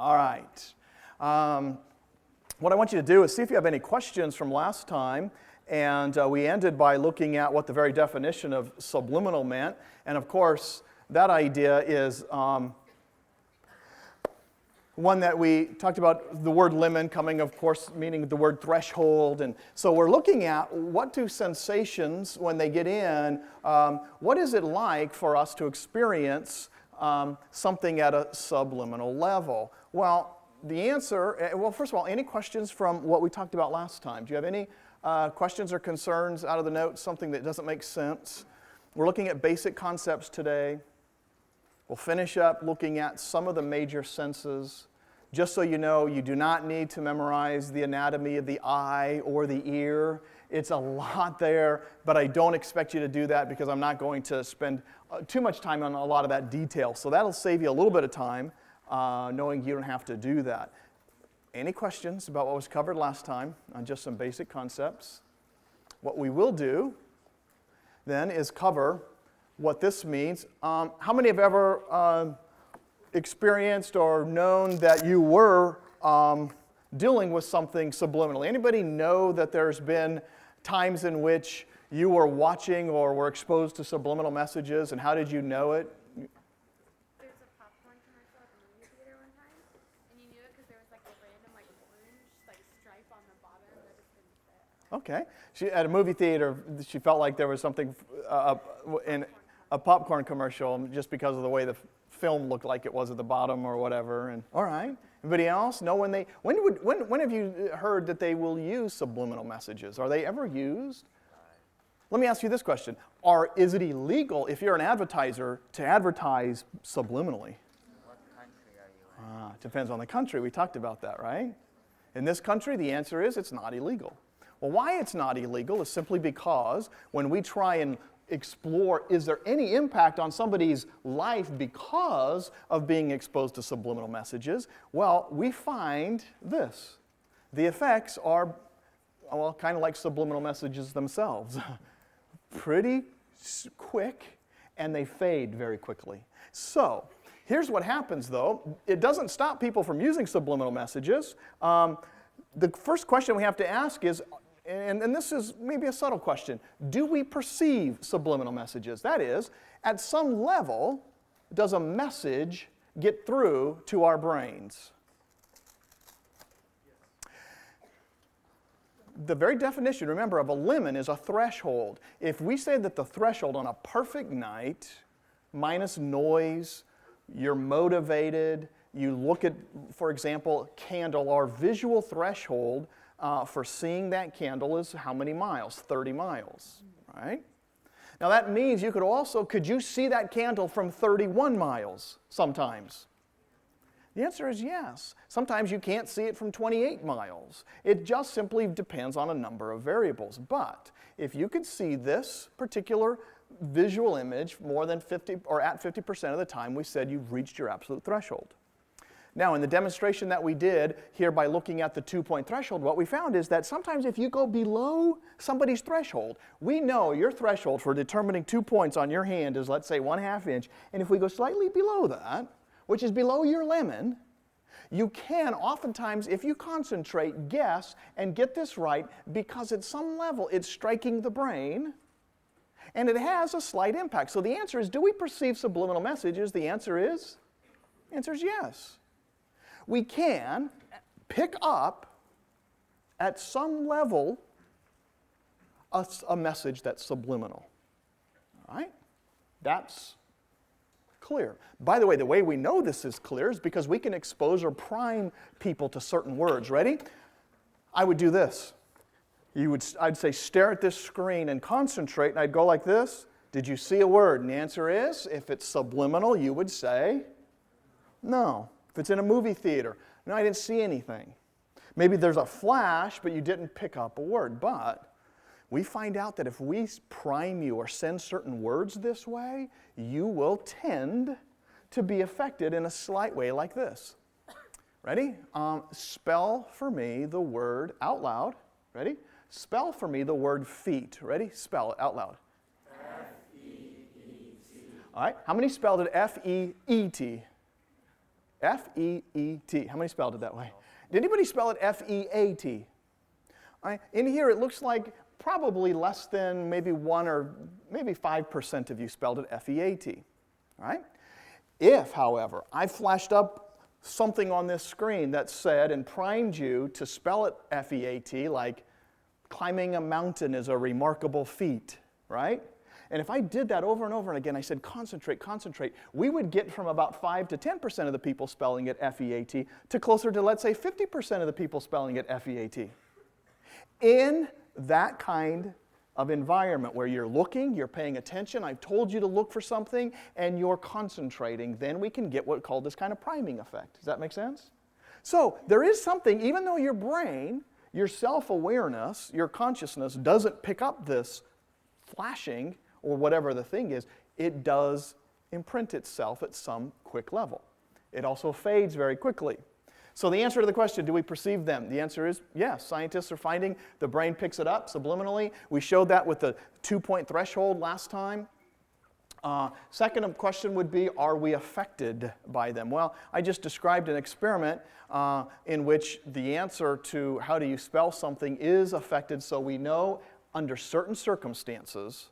All right. What I want you to do is see if you have any questions from last time. And we ended by looking at what the very definition of subliminal meant. And of course, that idea is one that we talked about, the word lemon coming, of course, meaning the word threshold. And so we're looking at what do sensations, when they get in, what is it like for us to experience something at a subliminal level? Well, the answer, well, first of all, any questions from what we talked about last time? Do you have any questions or concerns out of the notes, something that doesn't make sense? We're looking at basic concepts today. We'll finish up looking at some of the major senses. Just so you know, you do not need to memorize the anatomy of the eye or the ear. It's a lot there, but I don't expect you to do that because I'm not going to spend too much time on a lot of that detail. So that'll save you a little bit of time, knowing you don't have to do that. Any questions about what was covered last time on just some basic concepts? What we will do then is cover what this means. How many have ever experienced or known that you were dealing with something subliminally? Anybody know that there's been times in which you were watching or were exposed to subliminal messages, and how did you know it? There's a popcorn commercial at the movie theater one time, and you knew it because there was like a random orange stripe on the bottom that just didn't fit. Okay. At a movie theater, she felt like there was something in a popcorn commercial just because of the way the film looked like it was at the bottom or whatever. And all right. Anybody else know when have you heard that they will use subliminal messages? Are they ever used? Let me ask you this question. Is it illegal if you're an advertiser to advertise subliminally? What country are you in? It depends on the country. We talked about that, right? In this country, the answer is it's not illegal. Well, why it's not illegal is simply because when we try and explore, is there any impact on somebody's life because of being exposed to subliminal messages? Well, we find this. The effects are, well, kind of like subliminal messages themselves. Pretty quick, and they fade very quickly. So, here's what happens, though. It doesn't stop people from using subliminal messages. The first question we have to ask is, and this is maybe a subtle question, do we perceive subliminal messages? That is, at some level, does a message get through to our brains? The very definition, remember, of a lemon is a threshold. If we say that the threshold on a perfect night, minus noise, you're motivated, you look at, for example, candle, our visual threshold for seeing that candle is how many miles? 30 miles, right? Now that means you could you see that candle from 31 miles sometimes? The answer is yes. Sometimes you can't see it from 28 miles. It just simply depends on a number of variables. But if you could see this particular visual image more than 50 or at 50% of the time, we said you've reached your absolute threshold. Now, in the demonstration that we did here by looking at the 2-point threshold, what we found is that sometimes if you go below somebody's threshold, we know your threshold for determining 2 points on your hand is, let's say, 1/2 inch. And if we go slightly below that, which is below your lemon, you can oftentimes, if you concentrate, guess and get this right because at some level it's striking the brain and it has a slight impact. So the answer is, do we perceive subliminal messages? The answer is yes. We can pick up at some level a message that's subliminal. All right? That's clear. By the way we know this is clear is because we can expose or prime people to certain words. Ready? I would do this. I'd say stare at this screen and concentrate, and I'd go like this. Did you see a word? And the answer is, if it's subliminal, you would say no. If it's in a movie theater, no, I didn't see anything. Maybe there's a flash, but you didn't pick up a word. But we find out that if we prime you or send certain words this way, you will tend to be affected in a slight way like this. Ready? Spell for me the word out loud. Ready? Spell for me the word feet. Ready? Spell it out loud. F-E-E-T. All right. How many spelled it F-E-E-T? F-E-E-T. How many spelled it that way? Did anybody spell it F-E-A-T? In here, it looks like probably less than maybe 1 or maybe 5% of you spelled it F-E-A-T. All right? If, however, I flashed up something on this screen that said and primed you to spell it F-E-A-T, like climbing a mountain is a remarkable feat, right? And if I did that over and over again, I said concentrate, concentrate, we would get from about 5 to 10% of the people spelling it F-E-A-T to closer to, let's say, 50% of the people spelling it F-E-A-T. In that kind of environment where you're looking, you're paying attention, I've told you to look for something, and you're concentrating, then we can get what's called this kind of priming effect. Does that make sense? So there is something, even though your brain, your self-awareness, your consciousness doesn't pick up this flashing or whatever the thing is, it does imprint itself at some quick level. It also fades very quickly. So the answer to the question, do we perceive them? The answer is yes. Scientists are finding the brain picks it up subliminally. We showed that with the 2-point threshold last time. Second question would be, are we affected by them? Well, I just described an experiment in which the answer to how do you spell something is affected, so we know under certain circumstances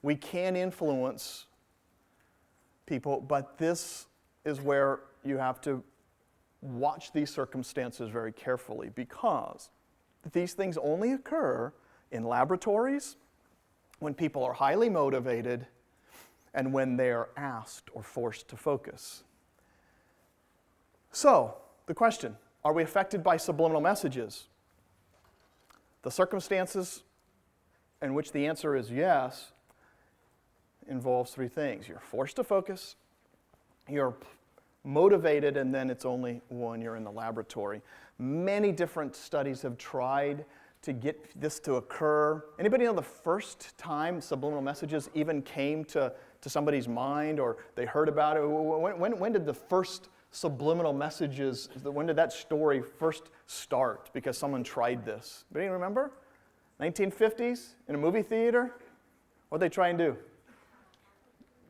we can influence people, but this is where you have to watch these circumstances very carefully, because these things only occur in laboratories, when people are highly motivated, and when they are asked or forced to focus. So, the question, are we affected by subliminal messages? The circumstances in which the answer is yes involves 3 things. You're forced to focus, you're motivated, and then it's only when you're in the laboratory. Many different studies have tried to get this to occur. Anybody know the first time subliminal messages even came to somebody's mind, or they heard about it? When did the first subliminal messages, when did that story first start because someone tried this? Anybody remember? 1950s in a movie theater? What did they try and do?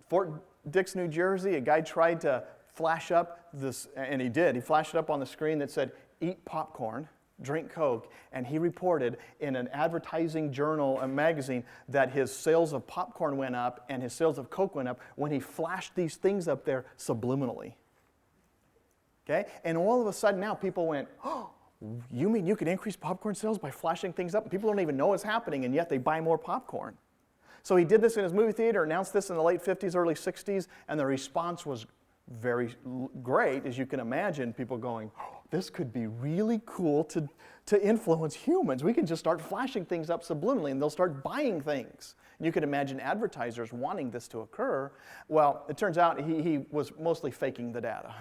Fort Dix, New Jersey, a guy tried to flash up this, and he did. He flashed it up on the screen that said, eat popcorn, drink Coke, and he reported in an advertising journal, a magazine, that his sales of popcorn went up and his sales of Coke went up when he flashed these things up there subliminally. Okay? And all of a sudden now people went, oh, you mean you can increase popcorn sales by flashing things up? People don't even know what's happening, and yet they buy more popcorn. So he did this in his movie theater, announced this in the late 50s, early 60s, and the response was very great, as you can imagine, people going, oh, this could be really cool to influence humans. We can just start flashing things up subliminally, and they'll start buying things. And you can imagine advertisers wanting this to occur. Well, it turns out he was mostly faking the data.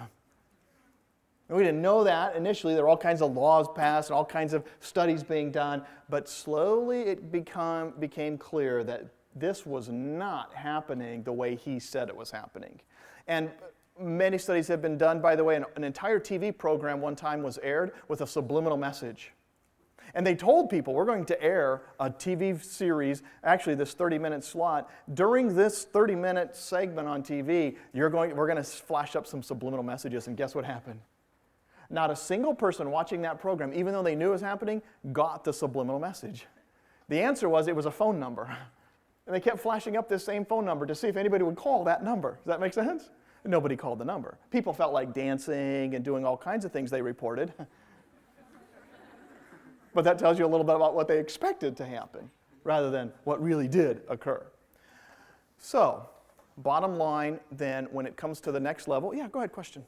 And we didn't know that initially. There were all kinds of laws passed and all kinds of studies being done, but slowly it became clear that this was not happening the way he said it was happening. And many studies have been done, by the way. An entire TV program one time was aired with a subliminal message. And they told people, we're going to air a TV series, actually this 30-minute slot. During this 30-minute segment on TV, we're going to flash up some subliminal messages, and guess what happened? Not a single person watching that program, even though they knew it was happening, got the subliminal message. The answer was it was a phone number. And they kept flashing up this same phone number to see if anybody would call that number. Does that make sense? Nobody called the number. People felt like dancing and doing all kinds of things, they reported. But that tells you a little bit about what they expected to happen rather than what really did occur. So, bottom line then, when it comes to the next level, yeah, go ahead, question.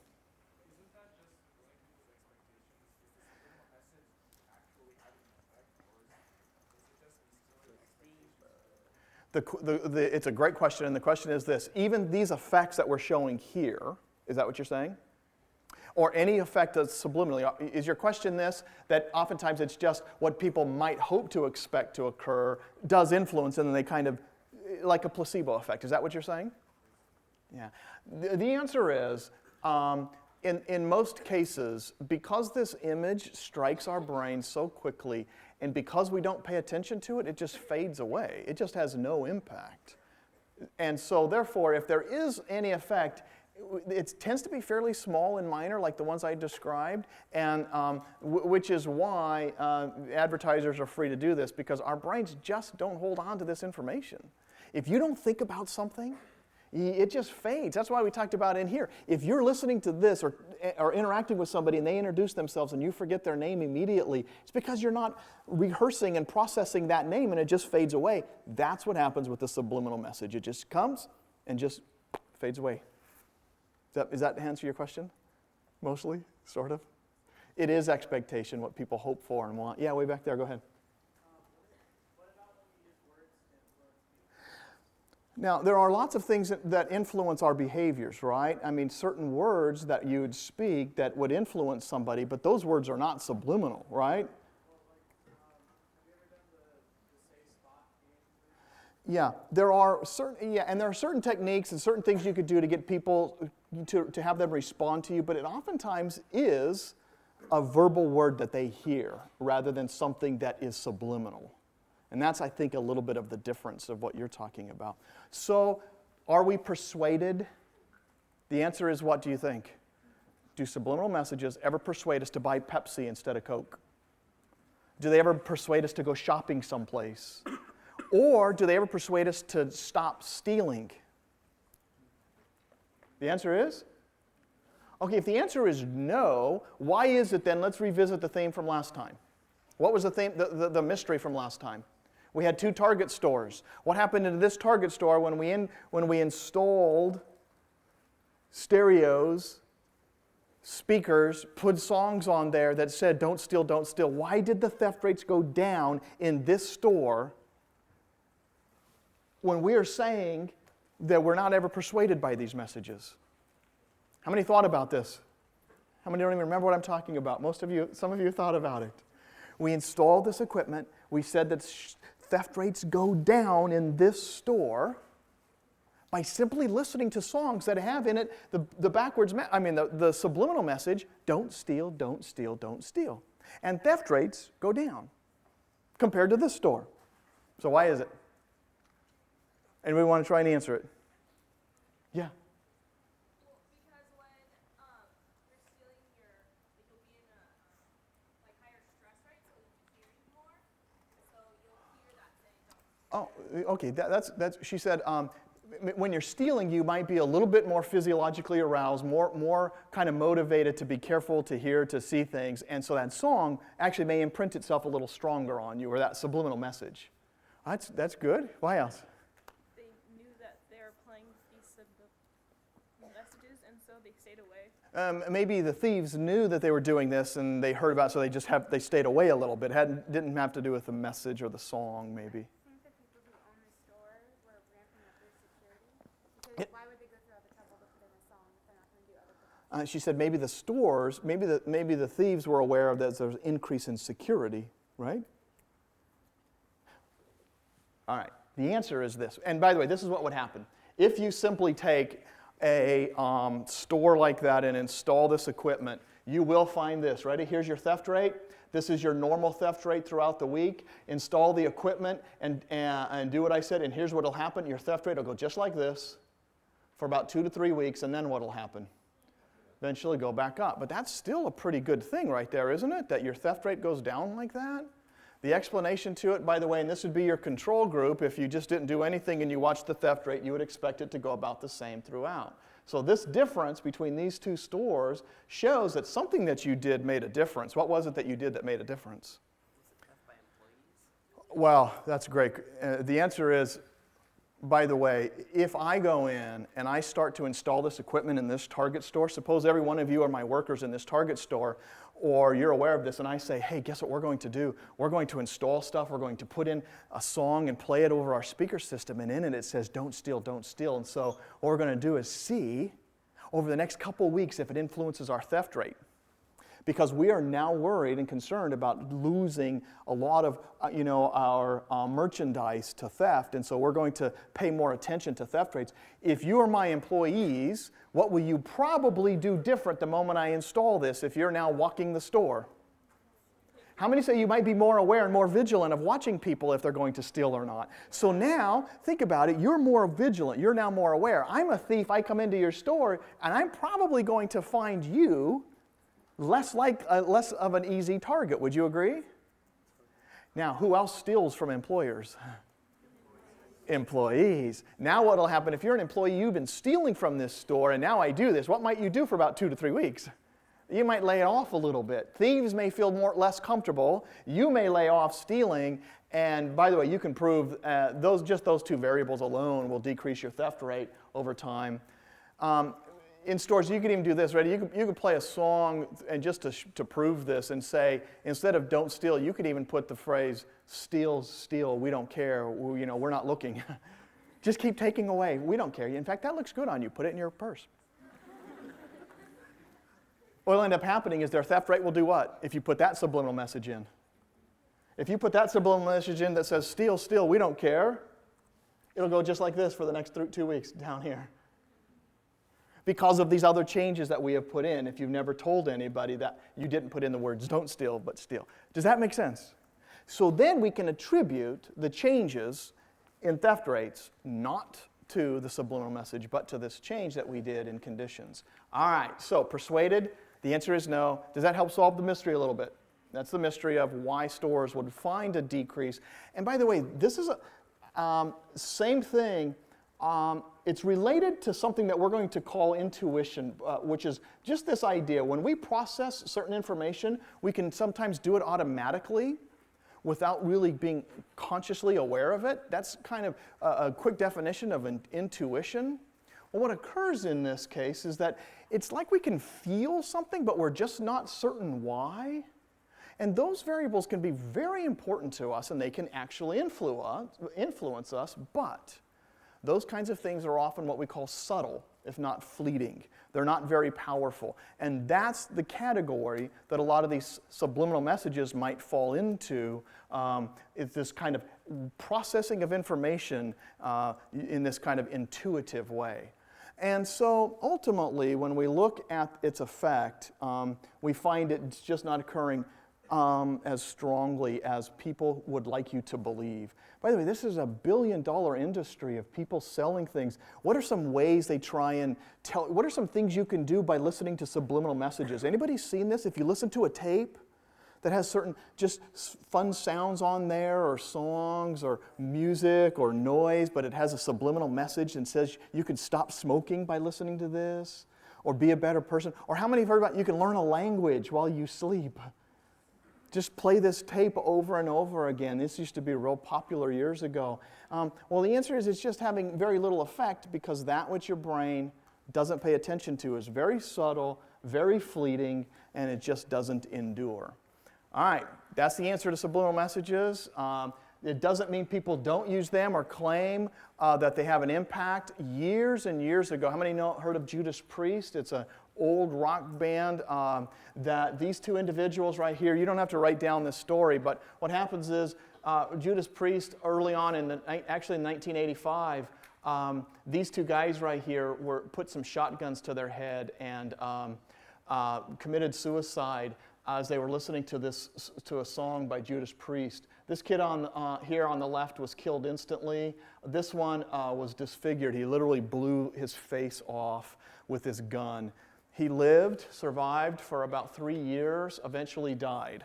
It's a great question, and the question is this. Even these effects that we're showing here, is that what you're saying? Or any effect that's subliminally, is your question this, that oftentimes it's just what people might hope to expect to occur does influence, and then they kind of, like a placebo effect. Is that what you're saying? Yeah. The answer is, in most cases, because this image strikes our brain so quickly, and because we don't pay attention to it, it just fades away. It just has no impact. And so therefore, if there is any effect, It tends to be fairly small and minor, like the ones I described, and which is why advertisers are free to do this, because our brains just don't hold on to this information. If you don't think about something, it just fades. That's why we talked about in here. If you're listening to this or interacting with somebody and they introduce themselves and you forget their name immediately, it's because you're not rehearsing and processing that name and it just fades away. That's what happens with the subliminal message. It just comes and just fades away. Does that answer your question? Mostly? Sort of? It is expectation, what people hope for and want. Yeah, way back there. Go ahead. What about when we use words to influence people? Now, there are lots of things that influence our behaviors, right? I mean, certain words that you would speak that would influence somebody, but those words are not subliminal, right? Have you ever done the say spot game? Yeah, there are certain techniques and certain things you could do to get people to have them respond to you, but it oftentimes is a verbal word that they hear rather than something that is subliminal. And that's, I think, a little bit of the difference of what you're talking about. So, are we persuaded? The answer is, what do you think? Do subliminal messages ever persuade us to buy Pepsi instead of Coke? Do they ever persuade us to go shopping someplace? Or do they ever persuade us to stop stealing? The answer is? Okay, if the answer is no, why is it then? Let's revisit the theme from last time. What was the theme, the mystery from last time? We had 2 Target stores. What happened in this Target store when we installed stereos, speakers, put songs on there that said, don't steal, don't steal? Why did the theft rates go down in this store when we are saying that we're not ever persuaded by these messages? How many thought about this? How many don't even remember what I'm talking about? Most of you, some of you thought about it. We installed this equipment. We said that theft rates go down in this store by simply listening to songs that have in it the subliminal message, don't steal, don't steal, don't steal. And theft rates go down compared to this store. So why is it? Anybody want to try and answer it? Yeah. Well, because when you're stealing, you'll be in a higher stress rate, so you'll be hearing more. So you'll hear that saying, don't. Oh, okay. That's. She said, when you're stealing, you might be a little bit more physiologically aroused, more kind of motivated to be careful, to hear, to see things, and so that song actually may imprint itself a little stronger on you, or that subliminal message. That's good. Why else? They knew that they were playing these messages, and so they stayed away. Maybe the thieves knew that they were doing this, and they heard about it, so they stayed away a little bit. Didn't have to do with the message or the song, maybe. I think the people who own the store were ramping up their security. Because why would they go through all the trouble to put in a song if they're not going to do other things? She said maybe the stores, maybe the thieves were aware of that there's an increase in security, right? All right. The answer is this. And by the way, this is what would happen. If you simply take a store like that and install this equipment, you will find this. Ready? Here's your theft rate. This is your normal theft rate throughout the week. Install the equipment and do what I said, and here's what will happen. Your theft rate will go just like this for about 2 to 3 weeks, and then what will happen? Eventually go back up. But that's still a pretty good thing right there, isn't it? That your theft rate goes down like that? The explanation to it, by the way, and this would be your control group, if you just didn't do anything and you watched the theft rate, you would expect it to go about the same throughout. So this difference between these 2 stores shows that something that you did made a difference. What was it that you did that made a difference? Was it theft by employees? Well, that's great. The answer is, by the way, if I go in and I start to install this equipment in this Target store, suppose every one of you are my workers in this Target store, or you're aware of this, and I say, hey, guess what we're going to do? We're going to install stuff. We're going to put in a song and play it over our speaker system, and in it says, don't steal, don't steal. And so what we're going to do is see over the next couple weeks if it influences our theft rate. Because we are now worried and concerned about losing a lot of our merchandise to theft, and so we're going to pay more attention to theft rates. If you are my employees, what will you probably do different the moment I install this if you're now walking the store? How many say you might be more aware and more vigilant of watching people if they're going to steal or not? So now, think about it, you're more vigilant, you're now more aware. I'm a thief, I come into your store, and I'm probably going to find you less of an easy target. Would you agree? Now, who else steals from employers? Employees. Now what will happen if you're an employee, you've been stealing from this store, and now I do this, what might you do for about 2 to 3 weeks? You might lay it off a little bit. Thieves may feel less comfortable. You may lay off stealing. And by the way, you can prove just those 2 variables alone will decrease your theft rate over time. In stores, you can even do this, right? You could play a song and just to prove this and say, instead of don't steal, you could even put the phrase, steal, steal, we don't care, we're not looking. Just keep taking away, we don't care. In fact, that looks good on you, put it in your purse. What will end up happening is their theft rate will do what? If you put that subliminal message in. If you put that subliminal message in that says, steal, steal, we don't care, it'll go just like this for the next 2 weeks down here. Because of these other changes that we have put in, if you've never told anybody that you didn't put in the words don't steal, but steal. Does that make sense? So then we can attribute the changes in theft rates not to the subliminal message, but to this change that we did in conditions. All right, so persuaded? The answer is no. Does that help solve the mystery a little bit? That's the mystery of why stores would find a decrease. And by the way, this is a same thing. It's related to something that we're going to call intuition, which is just this idea. When we process certain information, we can sometimes do it automatically without really being consciously aware of it. That's kind of a quick definition of an intuition. Well, what occurs in this case is that it's like we can feel something, but we're just not certain why. And those variables can be very important to us, and they can actually influence us, but those kinds of things are often what we call subtle, if not fleeting. They're not very powerful. And that's the category that a lot of these subliminal messages might fall into. It's this kind of processing of information in this kind of intuitive way. And so ultimately, when we look at its effect, we find it's just not occurring as strongly as people would like you to believe. By the way, this is a billion-dollar industry of people selling things. What are some ways they try and tell? What are some things you can do by listening to subliminal messages? Anybody seen this? If you listen to a tape that has certain just fun sounds on there, or songs, or music, or noise, but it has a subliminal message and says you can stop smoking by listening to this, or be a better person, or how many have heard about you can learn a language while you sleep? Just play this tape over and over again. This used to be real popular years ago. Well, the answer is it's just having very little effect because that which your brain doesn't pay attention to is very subtle, very fleeting, and it just doesn't endure. All right, that's the answer to subliminal messages. It doesn't mean people don't use them or claim that they have an impact. Years and years ago, how many heard of Judas Priest? It's an old rock band that these 2 individuals right here, you don't have to write down this story, but what happens is Judas Priest early on actually in 1985, these 2 guys right here put some shotguns to their head and committed suicide as they were listening to a song by Judas Priest. This kid here on the left was killed instantly. This one was disfigured. He literally blew his face off with his gun. He lived, survived for about 3 years, eventually died.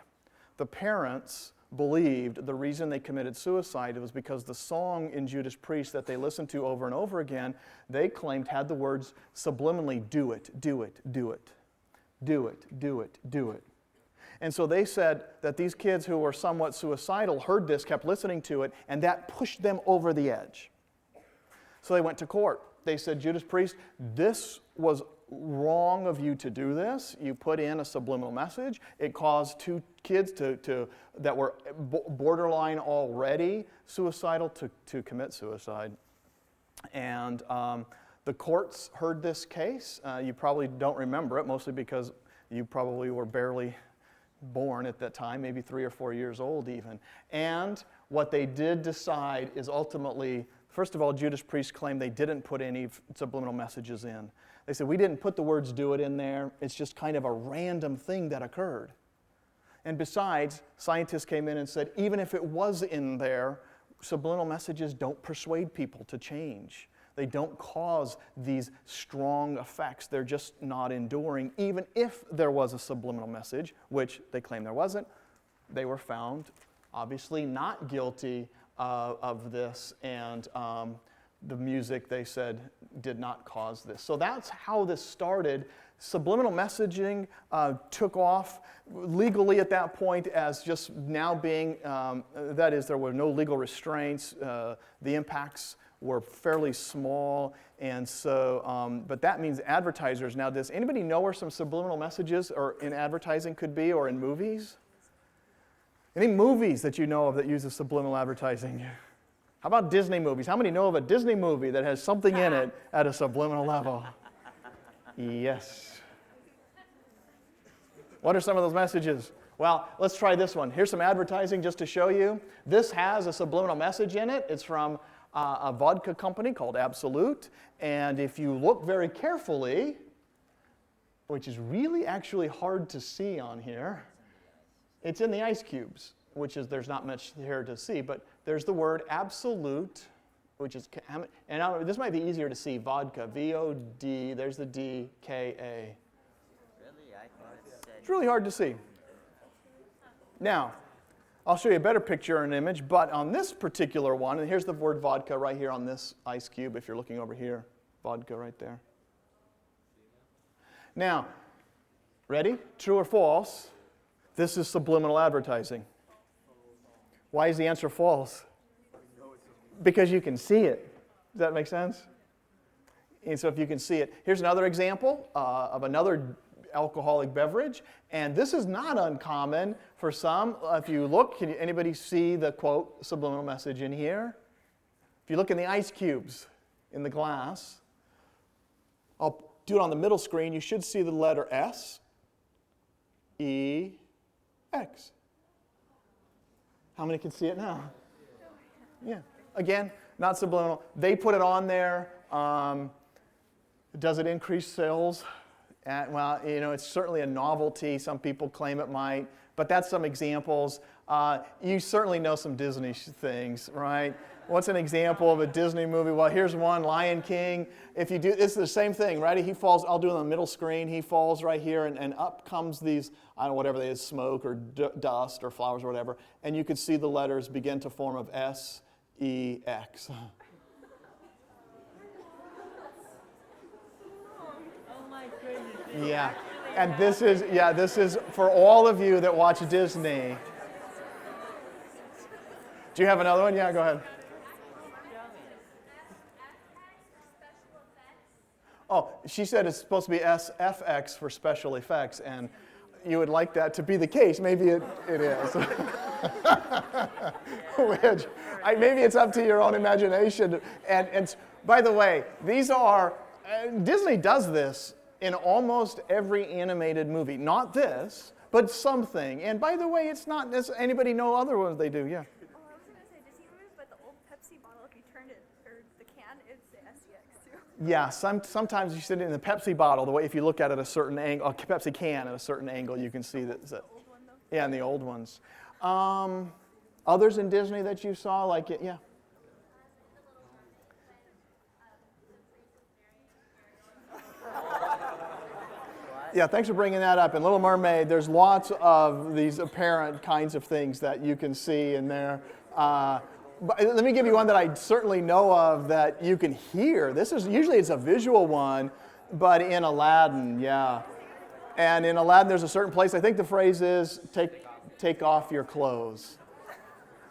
The parents believed the reason they committed suicide was because the song in Judas Priest that they listened to over and over again, they claimed had the words subliminally, do it, do it, do it, do it, do it, do it. And so they said that these kids who were somewhat suicidal heard this, kept listening to it, and that pushed them over the edge. So they went to court. They said, Judas Priest, this was wrong of you to do this. You put in a subliminal message. It caused 2 kids that were borderline already suicidal to commit suicide. And the courts heard this case. You probably don't remember it, mostly because you probably were barely born at that time, maybe 3 or 4 years old even. And what they did decide is ultimately, first of all, Judas Priest claimed they didn't put any subliminal messages in. They said, we didn't put the words do it in there. It's just kind of a random thing that occurred. And besides, scientists came in and said, even if it was in there, subliminal messages don't persuade people to change. They don't cause these strong effects. They're just not enduring. Even if there was a subliminal message, which they claim there wasn't, they were found obviously not guilty of this, and the music, they said, did not cause this. So that's how this started. Subliminal messaging took off legally at that point as just now being, that is, there were no legal restraints. The impacts were fairly small, and so, but that means advertisers. Now, does anybody know where some subliminal messages or in advertising could be, or in movies? Any movies that you know of that uses subliminal advertising? How about Disney movies? How many know of a Disney movie that has something in it at a subliminal level? Yes. What are some of those messages? Well, let's try this one. Here's some advertising just to show you. This has a subliminal message in it. It's from a vodka company called Absolute. And if you look very carefully, which is really actually hard to see on here, it's in the ice cubes, which is, there's not much here to see, but there's the word absolute, which is, and now this might be easier to see, vodka, V-O-D, there's the D, K-A. Really? I thought it said... It's really hard to see. Now, I'll show you a better picture and image, but on this particular one, and here's the word vodka right here on this ice cube, if you're looking over here, vodka right there. Now, ready? True or false? This is subliminal advertising. Why is the answer false? Because you can see it. Does that make sense? And so if you can see it. Here's another example of another alcoholic beverage. And this is not uncommon for some. If you look, can anybody see the, quote, subliminal message in here? If you look in the ice cubes in the glass, I'll do it on the middle screen. You should see the letter S, E, X. How many can see it now? Yeah. Again, not subliminal. They put it on there. Does it increase sales? Well, you know, it's certainly a novelty. Some people claim it might. But that's some examples. You certainly know some Disney things, right? What's an example of a Disney movie? Well, here's one, Lion King. If you do, it's the same thing, right? He falls, I'll do it on the middle screen. He falls right here, and up comes these, I don't know, whatever they is, smoke or dust or flowers or whatever. And you could see the letters begin to form of S, E, X. Yeah, and this is for all of you that watch Disney. Do you have another one? Yeah, go ahead. Oh, she said it's supposed to be SFX for special effects, and you would like that to be the case. Maybe it is. Which, maybe it's up to your own imagination. And by the way, these are, Disney does this in almost every animated movie. Not this, but something. And by the way, it's not, does anybody know other ones they do? Yeah. Oh, I was going to say Disney movies, but the old Pepsi bottle, if you turned it, or the can, it'd say SEX too. Yeah, sometimes you sit in the Pepsi bottle, the way if you look at it at a certain angle, a Pepsi can at a certain angle, you can see that. The old one, though? Yeah, and the old ones. Others in Disney that you saw, like it, yeah. Yeah, thanks for bringing that up. In Little Mermaid, there's lots of these apparent kinds of things that you can see in there. But let me give you one that I certainly know of that you can hear. This is usually it's a visual one, but in Aladdin, yeah. And in Aladdin, there's a certain place. I think the phrase is "take off your clothes."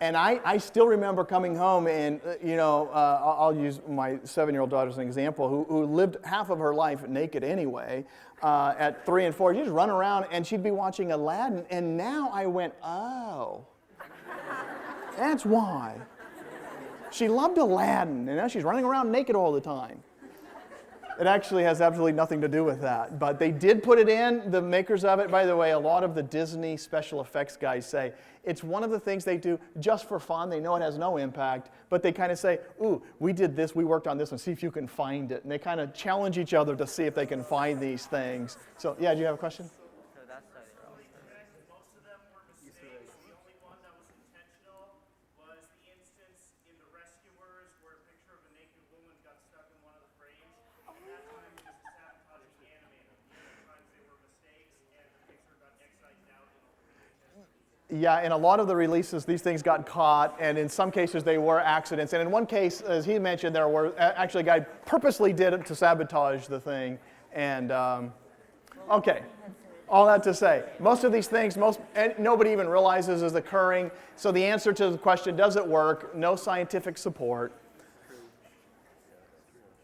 And I still remember coming home and, you know, I'll use my 7-year-old daughter as an example, who lived half of her life naked anyway. At 3 and 4, she'd just run around and she'd be watching Aladdin. And now I went, oh, that's why. She loved Aladdin, and now she's running around naked all the time. It actually has absolutely nothing to do with that. But they did put it in, the makers of it. By the way, a lot of the Disney special effects guys say it's one of the things they do just for fun. They know it has no impact, but they kind of say, ooh, we did this, we worked on this one, see if you can find it. And they kind of challenge each other to see if they can find these things. So, yeah, do you have a question? So that's why they're all... Most of them were Yeah, in a lot of the releases, these things got caught, and in some cases they were accidents. And in one case, as he mentioned, there were actually a guy purposely did it to sabotage the thing. And okay, all that to say, most of these things, nobody even realizes is occurring. So the answer to the question, does it work? No scientific support.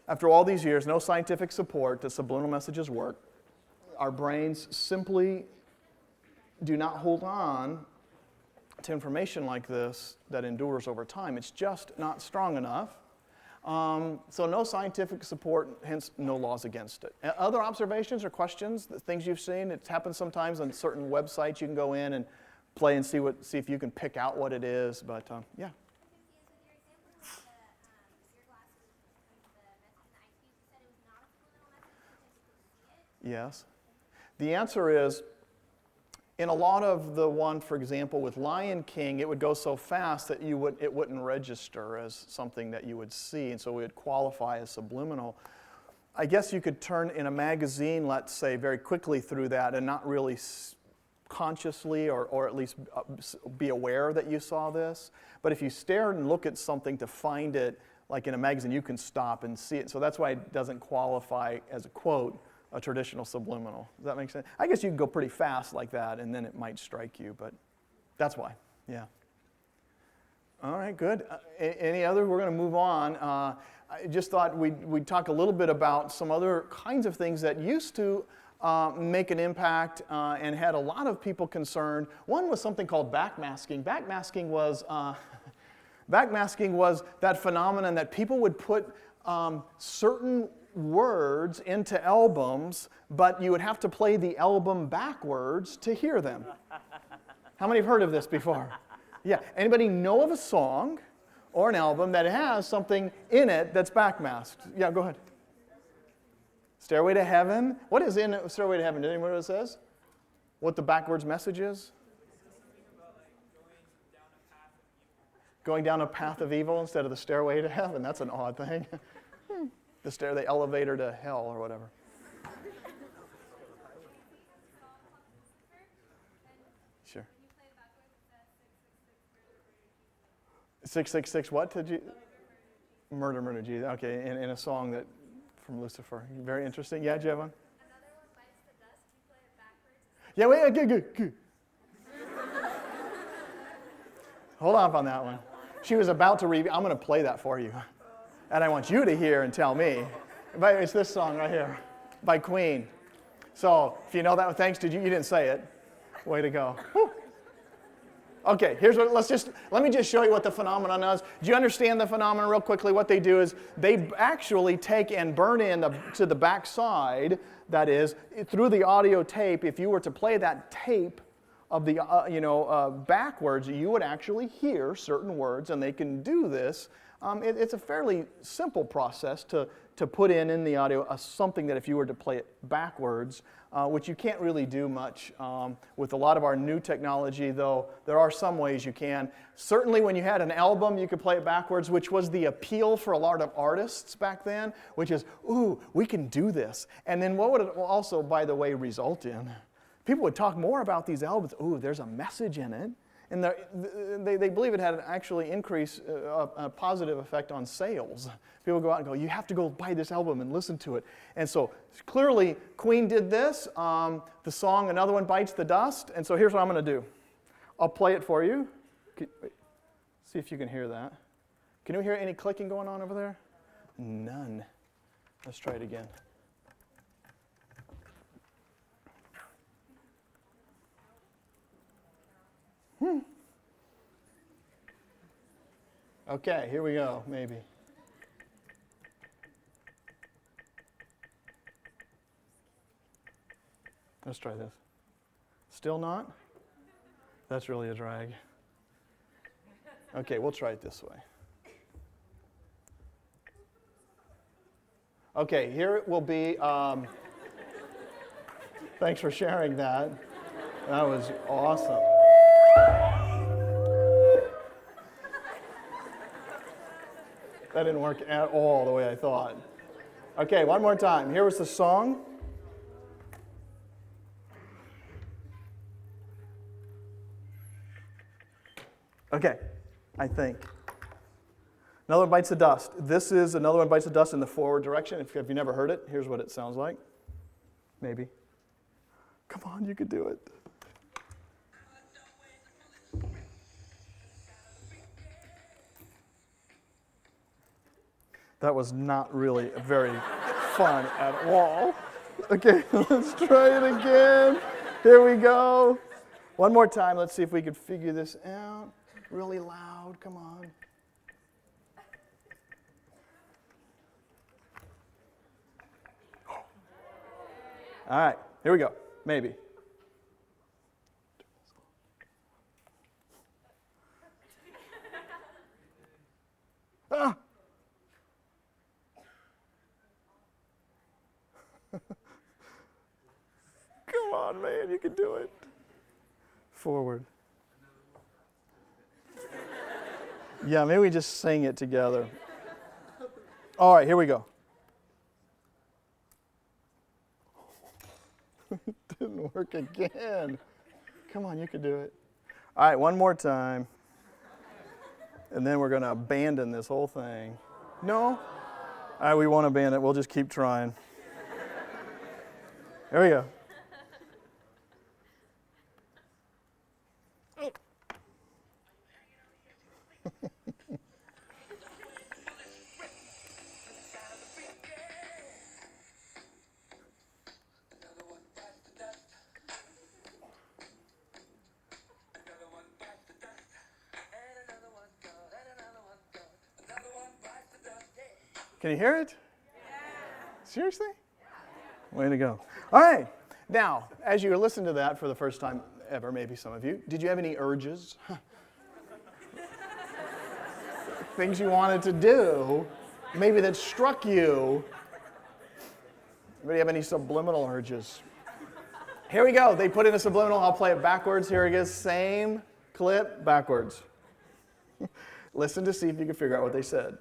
After all these years, no scientific support that subliminal messages work. Our brains simply do not hold on to information like this that endures over time. It's just not strong enough. So no scientific support, hence no laws against it. Other observations or questions, things you've seen? It happens sometimes on certain websites. You can go in and play and see if you can pick out what it is. But yeah. Yes. The answer is, in a lot of the one, for example, with Lion King, it would go so fast that it wouldn't register as something that you would see, and so it would qualify as subliminal. I guess you could turn in a magazine, let's say, very quickly through that and not really consciously or at least be aware that you saw this. But if you stare and look at something to find it, like in a magazine, you can stop and see it. So that's why it doesn't qualify as a quote, a traditional subliminal. Does that make sense? I guess you can go pretty fast like that, and then it might strike you, but that's why. Yeah. All right, good. Any other? We're going to move on. I just thought we'd talk a little bit about some other kinds of things that used to make an impact and had a lot of people concerned. One was something called backmasking. Backmasking was that phenomenon that people would put certain words into albums, but you would have to play the album backwards to hear them. How many have heard of this before? Yeah. Anybody know of a song or an album that has something in it that's backmasked? Yeah, go ahead. Stairway to Heaven. What is in Stairway to Heaven? Does anyone know what it says? What the backwards message is? Going down a path of evil instead of the stairway to heaven. That's an odd thing. The elevator to hell or whatever. Sure. 666 what did you? Murder, Jesus. Okay, in a song that from Lucifer. Very interesting. Yeah, do you have one? Another one bites the dust. You play it backwards. Yeah, wait, good. Hold off on that one. She was about to I'm going to play that for you. And I want you to hear and tell me. But it's this song right here by Queen. So if you know that one, thanks. You didn't say it. Way to go. Whew. Okay, here's what. Let me just show you what the phenomenon is. Do you understand the phenomenon real quickly? What they do is they actually take and burn in to the back side. That is through the audio tape. If you were to play that tape of the backwards, you would actually hear certain words, and they can do this. It's a fairly simple process to put in the audio something that if you were to play it backwards, which you can't really do much with a lot of our new technology, though there are some ways you can. Certainly when you had an album, you could play it backwards, which was the appeal for a lot of artists back then, which is, ooh, we can do this. And then what would it also, by the way, result in? People would talk more about these albums. Ooh, there's a message in it. And they believe it had an actually a positive effect on sales. People go out and go, you have to go buy this album and listen to it. And so clearly Queen did this. The song, another one, Bites the Dust. And so here's what I'm going to do. I'll play it for you. See if you can hear that. Can you hear any clicking going on over there? None. Let's try it again. Okay, here we go, maybe. Let's try this. Still not? That's really a drag. Okay, we'll try it this way. Okay, here it will be. Thanks for sharing that. That was awesome. That didn't work at all the way I thought. Okay, one more time. Here was the song. Okay, I think. Another One Bites the Dust. This is Another One Bites the Dust in the forward direction. If you've never heard it, here's what it sounds like. Maybe. Come on, you could do it. That was not really very fun at all. Okay, let's try it again. Here we go. One more time. Let's see if we can figure this out. Really loud. Come on. All right, here we go. Maybe. Ah! Come on, man, you can do it. Forward. Yeah, maybe we just sing it together. All right, here we go. It didn't work again. Come on, you can do it. All right, one more time. And then we're going to abandon this whole thing. No? All right, we won't abandon it. We'll just keep trying. Here we go. Can you hear it? Yeah. Seriously? Yeah. Way to go. All right. Now, as you listen to that for the first time ever, maybe some of you, did you have any urges? Things you wanted to do, maybe that struck you? Anybody have any subliminal urges? Here we go. They put in a subliminal. I'll play it backwards. Here it is. Same clip, backwards. Listen to see if you can figure out what they said.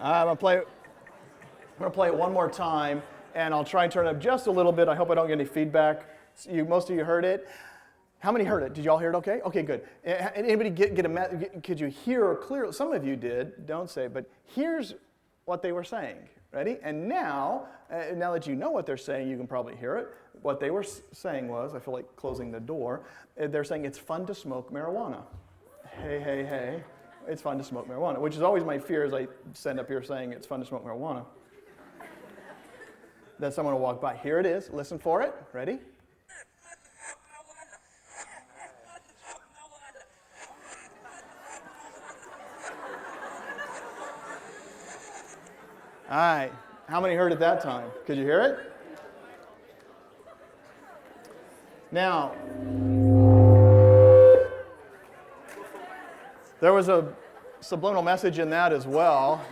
I'm going to play it one more time, and I'll try and turn it up just a little bit. I hope I don't get any feedback. Most of you heard it. How many heard it? Did you all hear it okay? Okay, good. Anybody could you hear clearly? Some of you did, don't say, but here's what they were saying. Ready? And now that you know what they're saying, you can probably hear it. What they were saying was, I feel like closing the door, they're saying it's fun to smoke marijuana. Hey, hey, hey. It's fun to smoke marijuana, which is always my fear as I stand up here saying it's fun to smoke marijuana. Then someone will walk by. Here it is. Listen for it. Ready? All right. How many heard it that time? Could you hear it? Now, there was a subliminal message in that as well,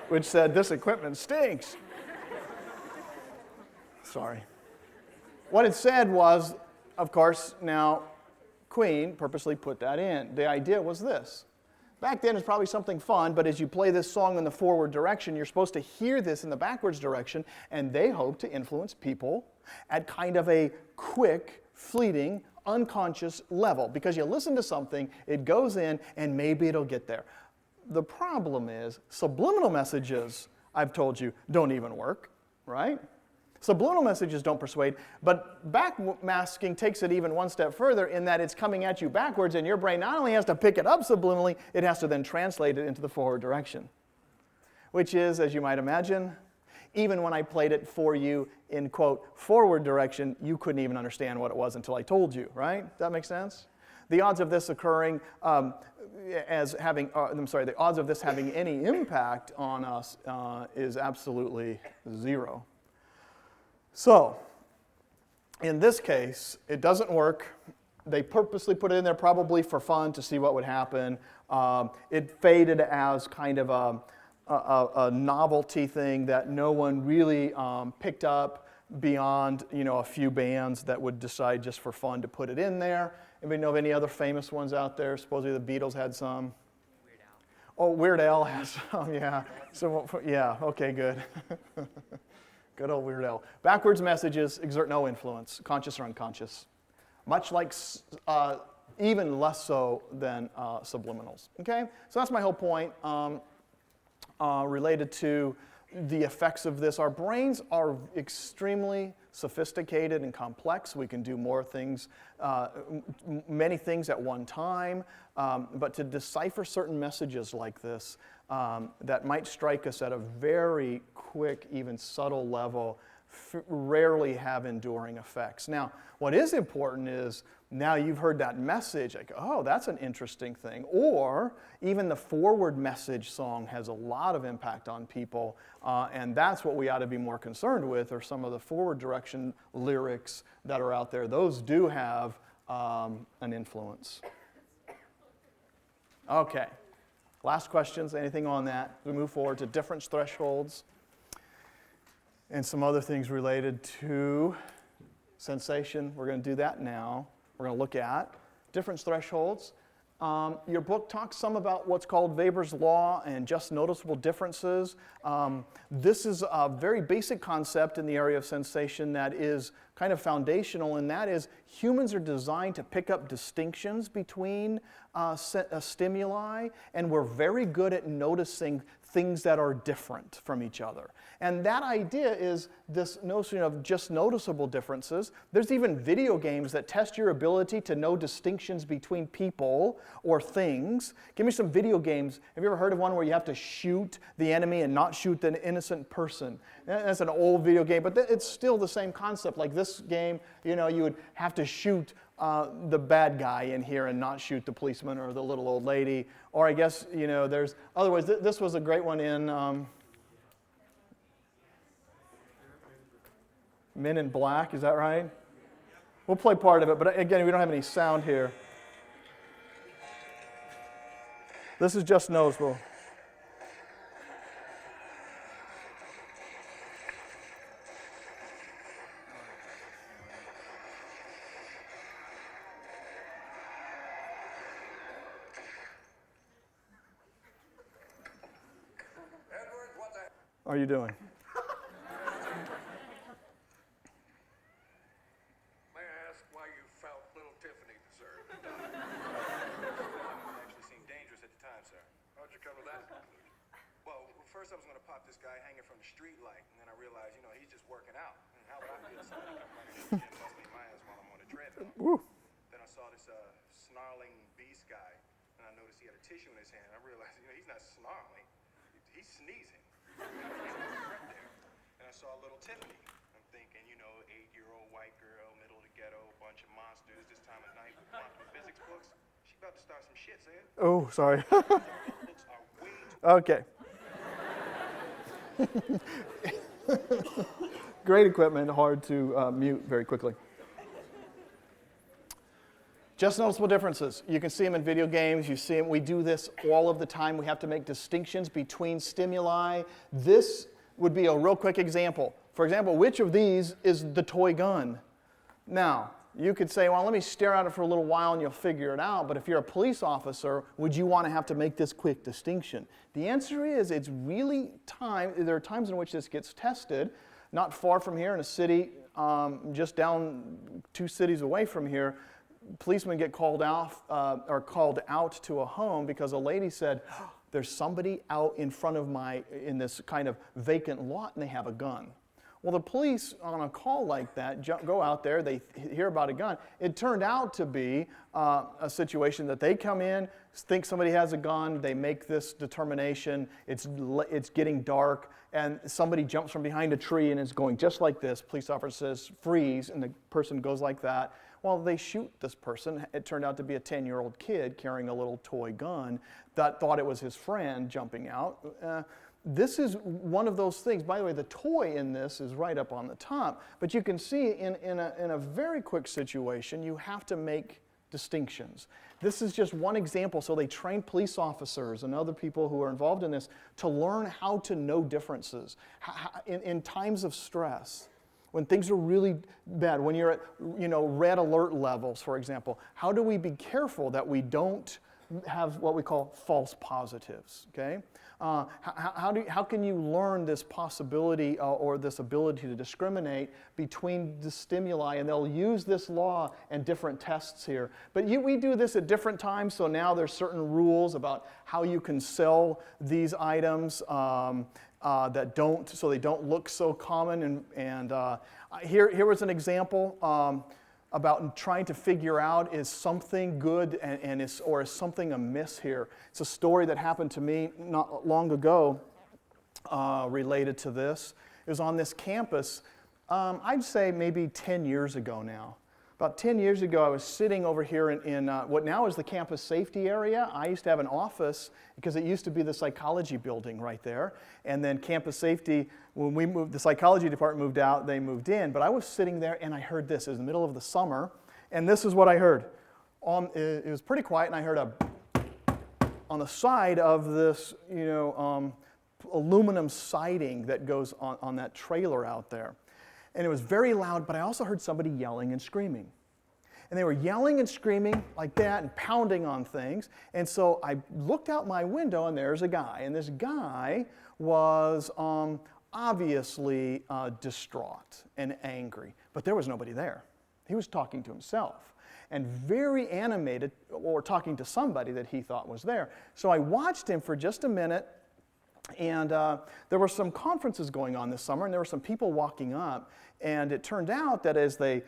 which said, this equipment stinks. Sorry. What it said was, of course, now, Queen purposely put that in. The idea was this. Back then, it's probably something fun, but as you play this song in the forward direction, you're supposed to hear this in the backwards direction, and they hope to influence people at kind of a quick, fleeting, unconscious level. Because you listen to something, it goes in, and maybe it'll get there. The problem is, subliminal messages, I've told you, don't even work, right? Subliminal messages don't persuade, but backmasking takes it even one step further in that it's coming at you backwards, and your brain not only has to pick it up subliminally, it has to then translate it into the forward direction. Which is, as you might imagine, even when I played it for you in, quote, forward direction, you couldn't even understand what it was until I told you, right? Does that make sense? The odds of this occurring the odds of this having any impact on us is absolutely zero. So, in this case, it doesn't work. They purposely put it in there probably for fun to see what would happen. It faded as kind of a novelty thing that no one really picked up beyond a few bands that would decide just for fun to put it in there. Anybody know of any other famous ones out there? Supposedly the Beatles had some. Weird Al. Oh, Weird Al has some, yeah. So, yeah, okay, good. Good old Weird Al. Backwards messages exert no influence, conscious or unconscious. Much like, even less so than subliminals, okay? So that's my whole point related to the effects of this. Our brains are extremely sophisticated and complex. We can do more things, many things at one time, but to decipher certain messages like this that might strike us at a very quick, even subtle level, rarely have enduring effects. Now, what is important is now you've heard that message, like, oh, that's an interesting thing. Or even the forward message song has a lot of impact on people, and that's what we ought to be more concerned with, are some of the forward direction lyrics that are out there. Those do have an influence. Okay, last questions, anything on that? We move forward to difference thresholds and some other things related to sensation. We're going to do that now. We're going to look at difference thresholds. Your book talks some about what's called Weber's law and just noticeable differences. This is a very basic concept in the area of sensation that is kind of foundational, and that is humans are designed to pick up distinctions between stimuli, and we're very good at noticing things that are different from each other. And that idea is this notion of just noticeable differences. There's even video games that test your ability to know distinctions between people or things. Give me some video games. Have you ever heard of one where you have to shoot the enemy and not shoot the innocent person? That's an old video game, but it's still the same concept. Like this game, you would have to shoot the bad guy in here and not shoot the policeman or the little old lady. Or I guess, there's other ways. This was a great one in Men in Black, is that right? We'll play part of it, but again, we don't have any sound here. This is just noticeable. Are you doing? May I ask why you felt little Tiffany dessert? Actually seemed dangerous at the time, sir. How'd you come to that conclusion? Well, first I was going to pop this guy hanging from the street light, and then I realized, he's just working out. And how would I feel if somebody come running in the gym busting my ass while I'm on a treadmill? Woo. Then I saw this snarling beast guy, and I noticed he had a tissue in his hand. I realized, he's not snarling, he's sneezing. And I saw little Tiffany. I'm thinking, 8-year-old white girl, middle of the ghetto, bunch of monsters, this time of night with quantum physics books. She about to start some shit, Sid. Oh, sorry. Books are way too Okay. Great equipment, hard to mute very quickly. Just noticeable differences. You can see them in video games. You see them. We do this all of the time. We have to make distinctions between stimuli. This would be a real quick example. For example, which of these is the toy gun? Now, you could say, well, let me stare at it for a little while and you'll figure it out. But if you're a police officer, would you want to have to make this quick distinction? The answer is it's really there are times in which this gets tested. Not far from here in a city, just down 2 cities away from here, policemen get called out to a home because a lady said, there's somebody out in front of in this kind of vacant lot and they have a gun. Well, the police on a call like that go out there, they hear about a gun. It turned out to be a situation that they come in, think somebody has a gun, they make this determination, it's getting dark, and somebody jumps from behind a tree and is going just like this. Police officer says, freeze, and the person goes like that. Well, they shoot this person. It turned out to be a 10-year-old kid carrying a little toy gun that thought it was his friend jumping out. This is one of those things. By the way, the toy in this is right up on the top. But you can see in a very quick situation, you have to make distinctions. This is just one example. So they train police officers and other people who are involved in this to learn how to know differences in times of stress. When things are really bad, when you're at red alert levels, for example, how do we be careful that we don't have what we call false positives? Okay, how can you learn this possibility or this ability to discriminate between the stimuli? And they'll use this law and different tests here. But we do this at different times, so now there's certain rules about how you can sell these items. So they don't look so common. And here was an example about trying to figure out, is something good or is something amiss here? It's a story that happened to me not long ago related to this. It was on this campus, I'd say maybe 10 years ago now. About 10 years ago, I was sitting over here in what now is the campus safety area. I used to have an office because it used to be the psychology building right there. And then campus safety, when we moved, the psychology department moved out, they moved in. But I was sitting there and I heard this. It was in the middle of the summer. And this is what I heard. It was pretty quiet, and I heard on the side of this, aluminum siding that goes on that trailer out there. And it was very loud, but I also heard somebody yelling and screaming. And they were yelling and screaming like that and pounding on things. And so I looked out my window, and there's a guy. And this guy was obviously distraught and angry. But there was nobody there. He was talking to himself and very animated, or talking to somebody that he thought was there. So I watched him for just a minute. And there were some conferences going on this summer, and there were some people walking up. And it turned out that as they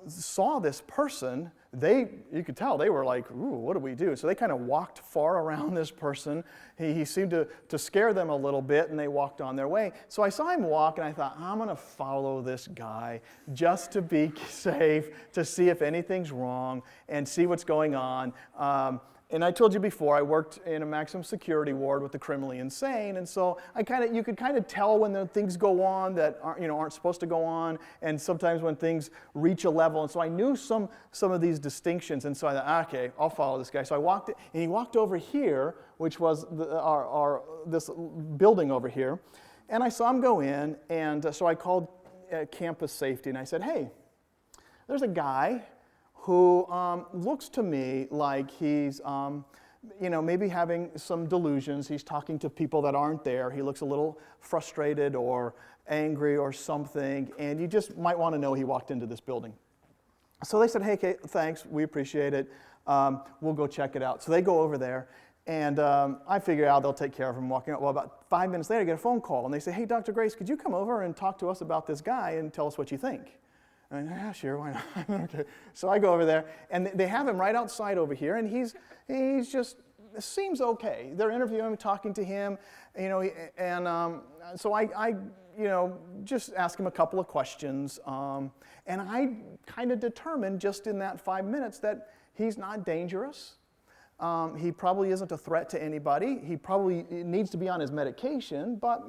saw this person, you could tell they were like, ooh, what do we do? So they kind of walked far around this person. He seemed to scare them a little bit, and they walked on their way. So I saw him walk, and I thought, I'm going to follow this guy just to be safe, to see if anything's wrong, and see what's going on. And I told you before, I worked in a maximum security ward with the criminally insane, and so you could kind of tell when the things go on that aren't supposed to go on, and sometimes when things reach a level. And so I knew some of these distinctions, and so I thought, okay, I'll follow this guy. So I walked, and he walked over here, which was this building over here, and I saw him go in, and so I called campus safety, and I said, hey, there's a guy who looks to me like he's, maybe having some delusions. He's talking to people that aren't there. He looks a little frustrated or angry or something, and you just might want to know he walked into this building. So they said, hey, Kate, thanks, we appreciate it. We'll go check it out. So they go over there, and I figure out they'll take care of him walking out. Well, about 5 minutes later, I get a phone call, and they say, hey, Dr. Grace, could you come over and talk to us about this guy and tell us what you think? And yeah, sure, why not? Okay. So I go over there, and they have him right outside over here, and he's just seems okay. They're interviewing him, talking to him, and so I just ask him a couple of questions, and I kind of determined just in that 5 minutes that he's not dangerous. He probably isn't a threat to anybody. He probably needs to be on his medication, but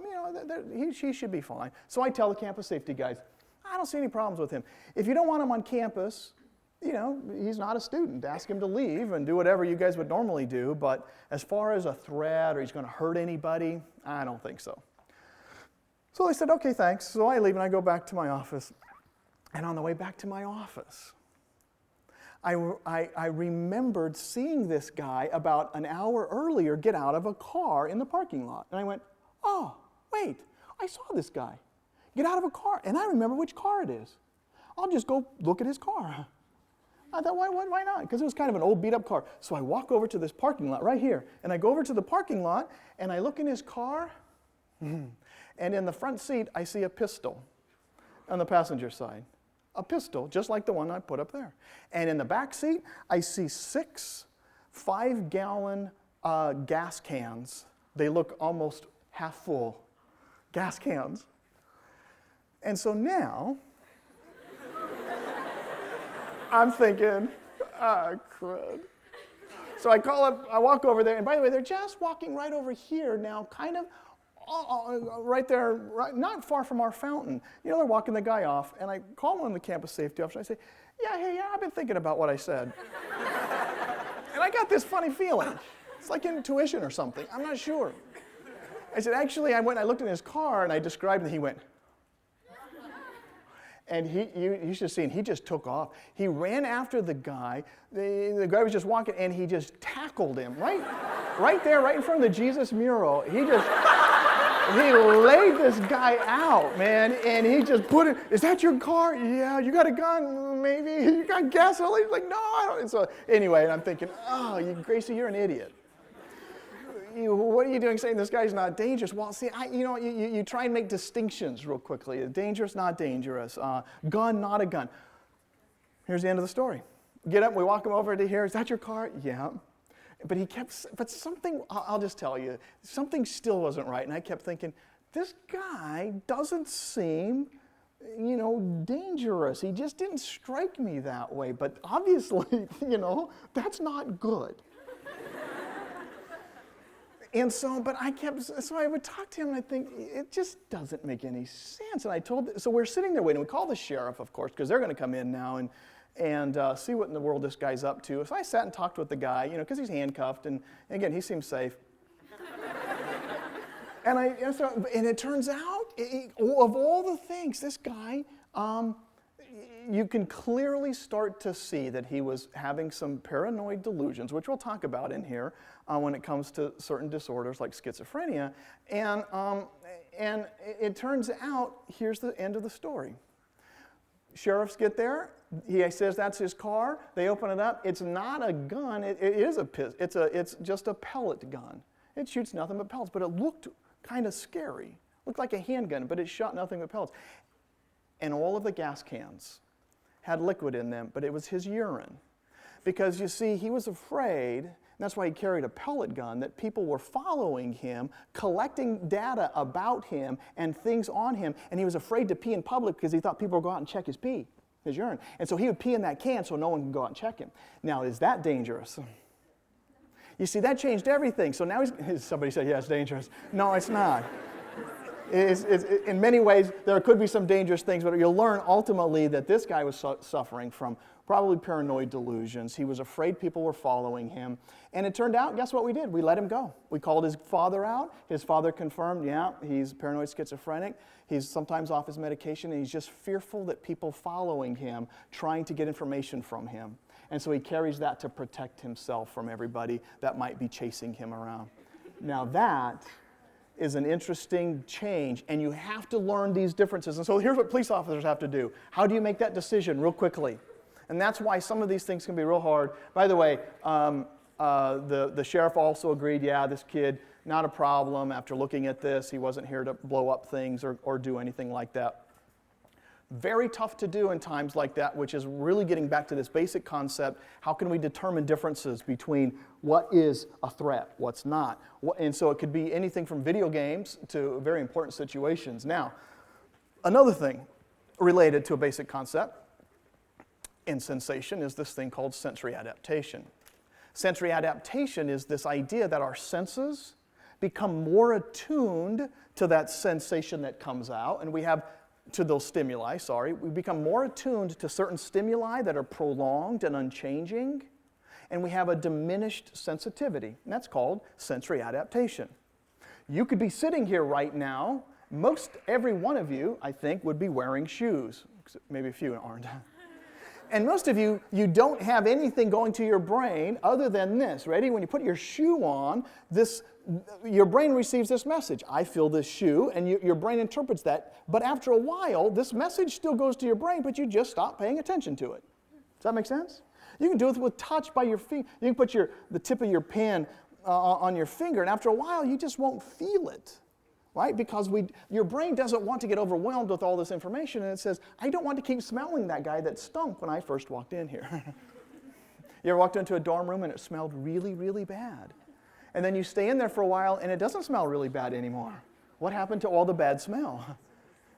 he should be fine. So I tell the campus safety guys, I don't see any problems with him. If you don't want him on campus, he's not a student. Ask him to leave and do whatever you guys would normally do. But as far as a threat or he's going to hurt anybody, I don't think so. So they said, okay, thanks. So I leave and I go back to my office. And on the way back to my office, I remembered seeing this guy about an hour earlier get out of a car in the parking lot. And I went, oh, wait, I saw this guy get out of a car, and I remember which car it is. I'll just go look at his car. I thought, why not? Because it was kind of an old beat-up car. So I walk over to this parking lot right here, and I go over to the parking lot, and I look in his car, and in the front seat, I see a pistol on the passenger side. A pistol, just like the one I put up there. And in the back seat, I see 6 5-gallon gas cans. They look almost half full. Gas cans. And so now, I'm thinking, crud. So I walk over there, and by the way, they're just walking right over here now, kind of right there, not far from our fountain. They're walking the guy off, and I call one of the campus safety officers. I say, yeah, I've been thinking about what I said. And I got this funny feeling. It's like intuition or something. I'm not sure. I said, actually, I went and I looked in his car, and I described it, and he went, And you should have seen, he just took off. He ran after the guy. The guy was just walking, and he just tackled him right there, right in front of the Jesus mural. He laid this guy out, man, and he just put it, is that your car? Yeah, you got a gun? Maybe. You got gasoline? He's like, no, I don't. And so anyway, and I'm thinking, oh, Gracie, you're an idiot. What are you doing saying this guy's not dangerous? Well, see, you try and make distinctions real quickly. Dangerous, not dangerous. Gun, not a gun. Here's the end of the story. Get up, we walk him over to here. Is that your car? Yeah. But something, I'll just tell you, something still wasn't right. And I kept thinking, this guy doesn't seem, dangerous. He just didn't strike me that way. But obviously, that's not good. And so, I would talk to him and I think, it just doesn't make any sense. And so we're sitting there waiting. We call the sheriff, of course, because they're going to come in now and see what in the world this guy's up to. So I sat and talked with the guy, because he's handcuffed, and again, he seems safe. and it turns out, of all the things, this guy, you can clearly start to see that he was having some paranoid delusions, which we'll talk about in here when it comes to certain disorders like schizophrenia. And it turns out, here's the end of the story. Sheriffs get there. He says that's his car. They open it up. It's not a gun. It is a pistol. It's just a pellet gun. It shoots nothing but pellets, but it looked kind of scary. Looked like a handgun, but it shot nothing but pellets. And all of the gas cans had liquid in them, but it was his urine. Because you see, he was afraid, and that's why he carried a pellet gun, that people were following him, collecting data about him and things on him, and he was afraid to pee in public because he thought people would go out and check his urine. And so he would pee in that can so no one can go out and check him. Now, is that dangerous? You see, that changed everything. So now somebody said, yeah, it's dangerous. No, it's not. In many ways, there could be some dangerous things, but you'll learn ultimately that this guy was suffering from probably paranoid delusions. He was afraid people were following him. And it turned out, guess what we did? We let him go. We called his father out. His father confirmed, yeah, he's paranoid schizophrenic. He's sometimes off his medication, and he's just fearful that people following him, trying to get information from him. And so he carries that to protect himself from everybody that might be chasing him around. Now that is an interesting change, and you have to learn these differences. And so here's what police officers have to do. How do you make that decision real quickly? And that's why some of these things can be real hard. By the way, the sheriff also agreed, yeah, this kid, not a problem. After looking at this, he wasn't here to blow up things or do anything like that. Very tough to do in times like that, which is really getting back to this basic concept. How can we determine differences between what is a threat, what's not? And so it could be anything from video games to very important situations. Now, another thing related to a basic concept in sensation is this thing called sensory adaptation. Sensory adaptation is this idea that our senses become more attuned to that sensation that comes out, and we have to those stimuli, we become more attuned to certain stimuli that are prolonged and unchanging, and we have a diminished sensitivity, and that's called sensory adaptation. You could be sitting here right now, most every one of you, I think, would be wearing shoes. Maybe a few aren't. And most of you don't have anything going to your brain other than this. Ready? When you put your shoe on, your brain receives this message. I feel this shoe, and your brain interprets that. But after a while, this message still goes to your brain, but you just stop paying attention to it. Does that make sense? You can do it with touch by your finger. You can put the tip of your pen on your finger, and after a while, you just won't feel it. Right? Because your brain doesn't want to get overwhelmed with all this information, and it says, I don't want to keep smelling that guy that stunk when I first walked in here. You ever walked into a dorm room and it smelled really, really bad? And then you stay in there for a while and it doesn't smell really bad anymore. What happened to all the bad smell?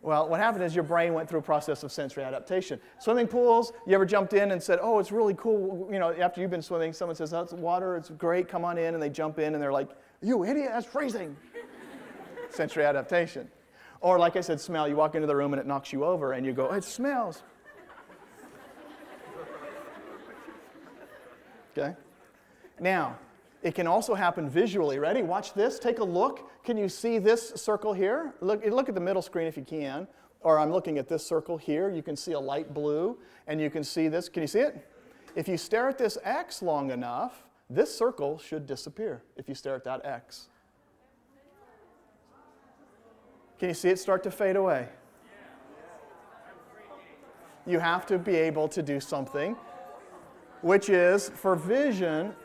Well, what happened is your brain went through a process of sensory adaptation. Swimming pools, you ever jumped in and said, oh, it's really cool. After you've been swimming, someone says, oh, it's water, it's great, come on in. And they jump in and they're like, you idiot, that's freezing. Sensory adaptation. Or like I said, smell. You walk into the room and it knocks you over and you go, it smells. Okay? Now, it can also happen visually. Ready? Watch this. Take a look. Can you see this circle here? Look at the middle screen if you can. or I'm looking at this circle here, you can see a light blue, and you can see this. Can you see it? If you stare at this X long enough, this circle should disappear if you stare at that X. Can you see it start to fade away? You have to be able to do something, which is, for vision,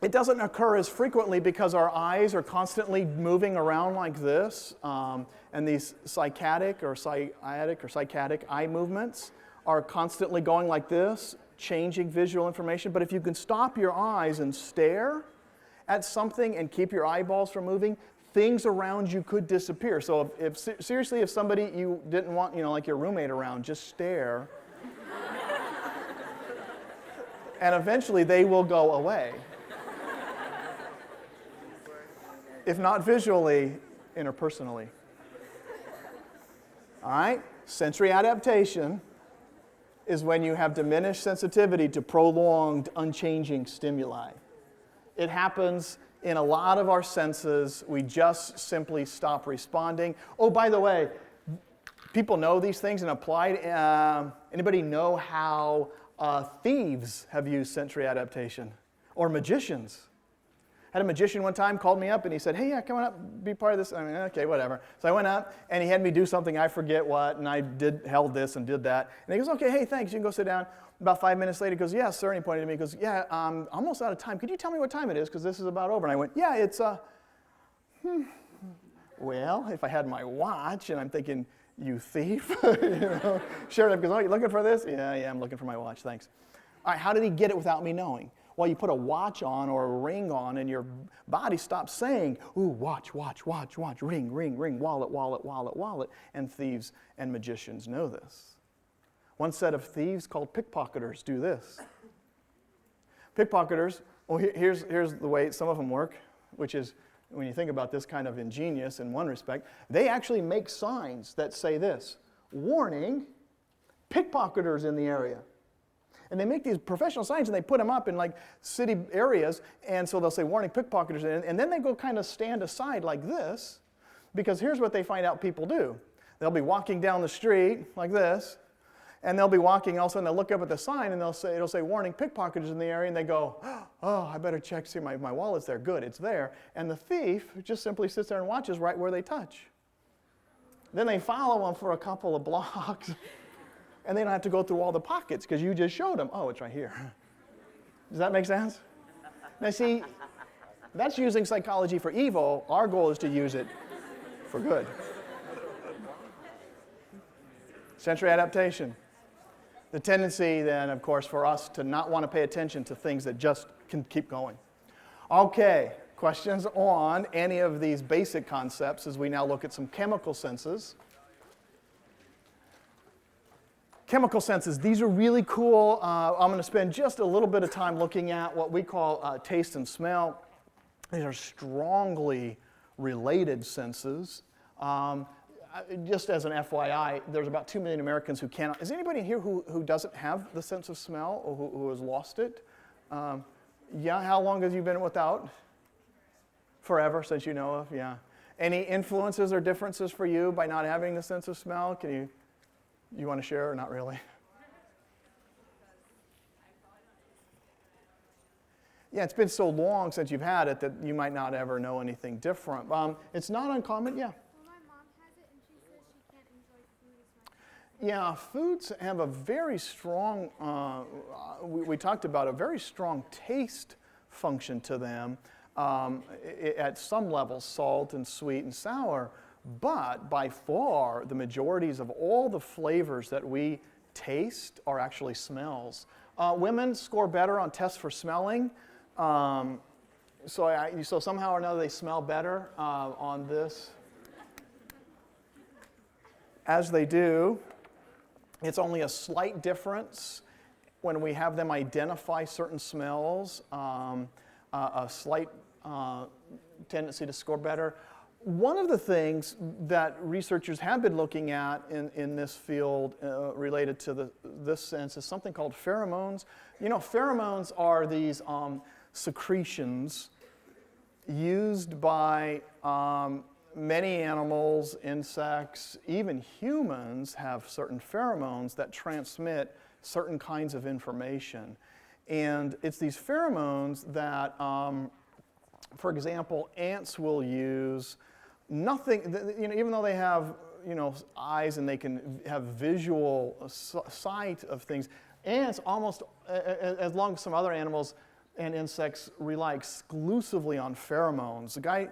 it doesn't occur as frequently because our eyes are constantly moving around like this, and these psychiatric eye movements are constantly going like this, changing visual information. But if you can stop your eyes and stare at something and keep your eyeballs from moving, things around you could disappear. So seriously, if somebody you didn't want, like your roommate around, just stare, and eventually they will go away. If not visually, interpersonally. All right? Sensory adaptation is when you have diminished sensitivity to prolonged, unchanging stimuli. It happens in a lot of our senses. We just simply stop responding. Oh, by the way, people know these things and applied. Anybody know how thieves have used sensory adaptation? Or magicians? I had a magician one time called me up and he said, hey, yeah, come on up, be part of this. I mean, okay, whatever. So I went up and he had me do something, I forget what, and I held this and did that. And he goes, okay, hey, thanks, you can go sit down. About 5 minutes later, he goes, yes, sir. And he pointed to me, he goes, yeah, I'm almost out of time. Could you tell me what time it is? Because this is about over. And I went, yeah, it's, well, if I had my watch, and I'm thinking, you thief, Sure enough, goes, oh, you looking for this? Yeah, I'm looking for my watch, thanks. All right, how did he get it without me knowing? Well, you put a watch on or a ring on, and your body stops saying, ooh, watch, ring, wallet, and thieves and magicians know this. One set of thieves called pickpocketers do this. Pickpocketers, well, here's the way some of them work, which is, when you think about this, kind of ingenious in one respect. They actually make signs that say this: warning, pickpocketers in the area. And they make these professional signs and they put them up in like city areas, and so they'll say warning, pickpocketers, and then they go kind of stand aside like this, because here's what they find out people do. They'll be walking down the street like this, and they'll be walking, all of a sudden they'll look up at the sign and it'll say warning, pickpocketers in the area, and they go, oh, I better check, see my wallet's there, good, it's there. And the thief just simply sits there and watches right where they touch. Then they follow them for a couple of blocks, and they don't have to go through all the pockets because you just showed them, oh, it's right here. Does that make sense? Now see, that's using psychology for evil. Our goal is to use it for good. Sensory adaptation. The tendency then, of course, for us to not want to pay attention to things that just can keep going. Okay, questions on any of these basic concepts as we now look at some chemical senses. Chemical senses, these are really cool. I'm going to spend just a little bit of time looking at what we call taste and smell. These are strongly related senses. Just as an FYI, there's about 2 million Americans who cannot. Is anybody in here who doesn't have the sense of smell or who has lost it? Yeah, how long have you been without? Forever, since you know of, yeah. Any influences or differences for you by not having the sense of smell? Can you want to share or not really? Yeah, it's been so long since you've had it that you might not ever know anything different. It's not uncommon, yeah. Yeah, foods have a very strong, we talked about a very strong taste function to them at some level, salt and sweet and sour, but by far the majorities of all the flavors that we taste are actually smells. Women score better on tests for smelling, so somehow or another they smell better on this. As they do. It's only a slight difference when we have them identify certain smells, a slight tendency to score better. One of the things that researchers have been looking at in this field related to this sense is something called pheromones. You know, pheromones are these secretions used by many animals, insects, even humans have certain pheromones that transmit certain kinds of information. And it's these pheromones that, for example, ants will use. Even though they have, eyes and they can have visual sight of things, ants almost, as long as some other animals and insects rely exclusively on pheromones. The guy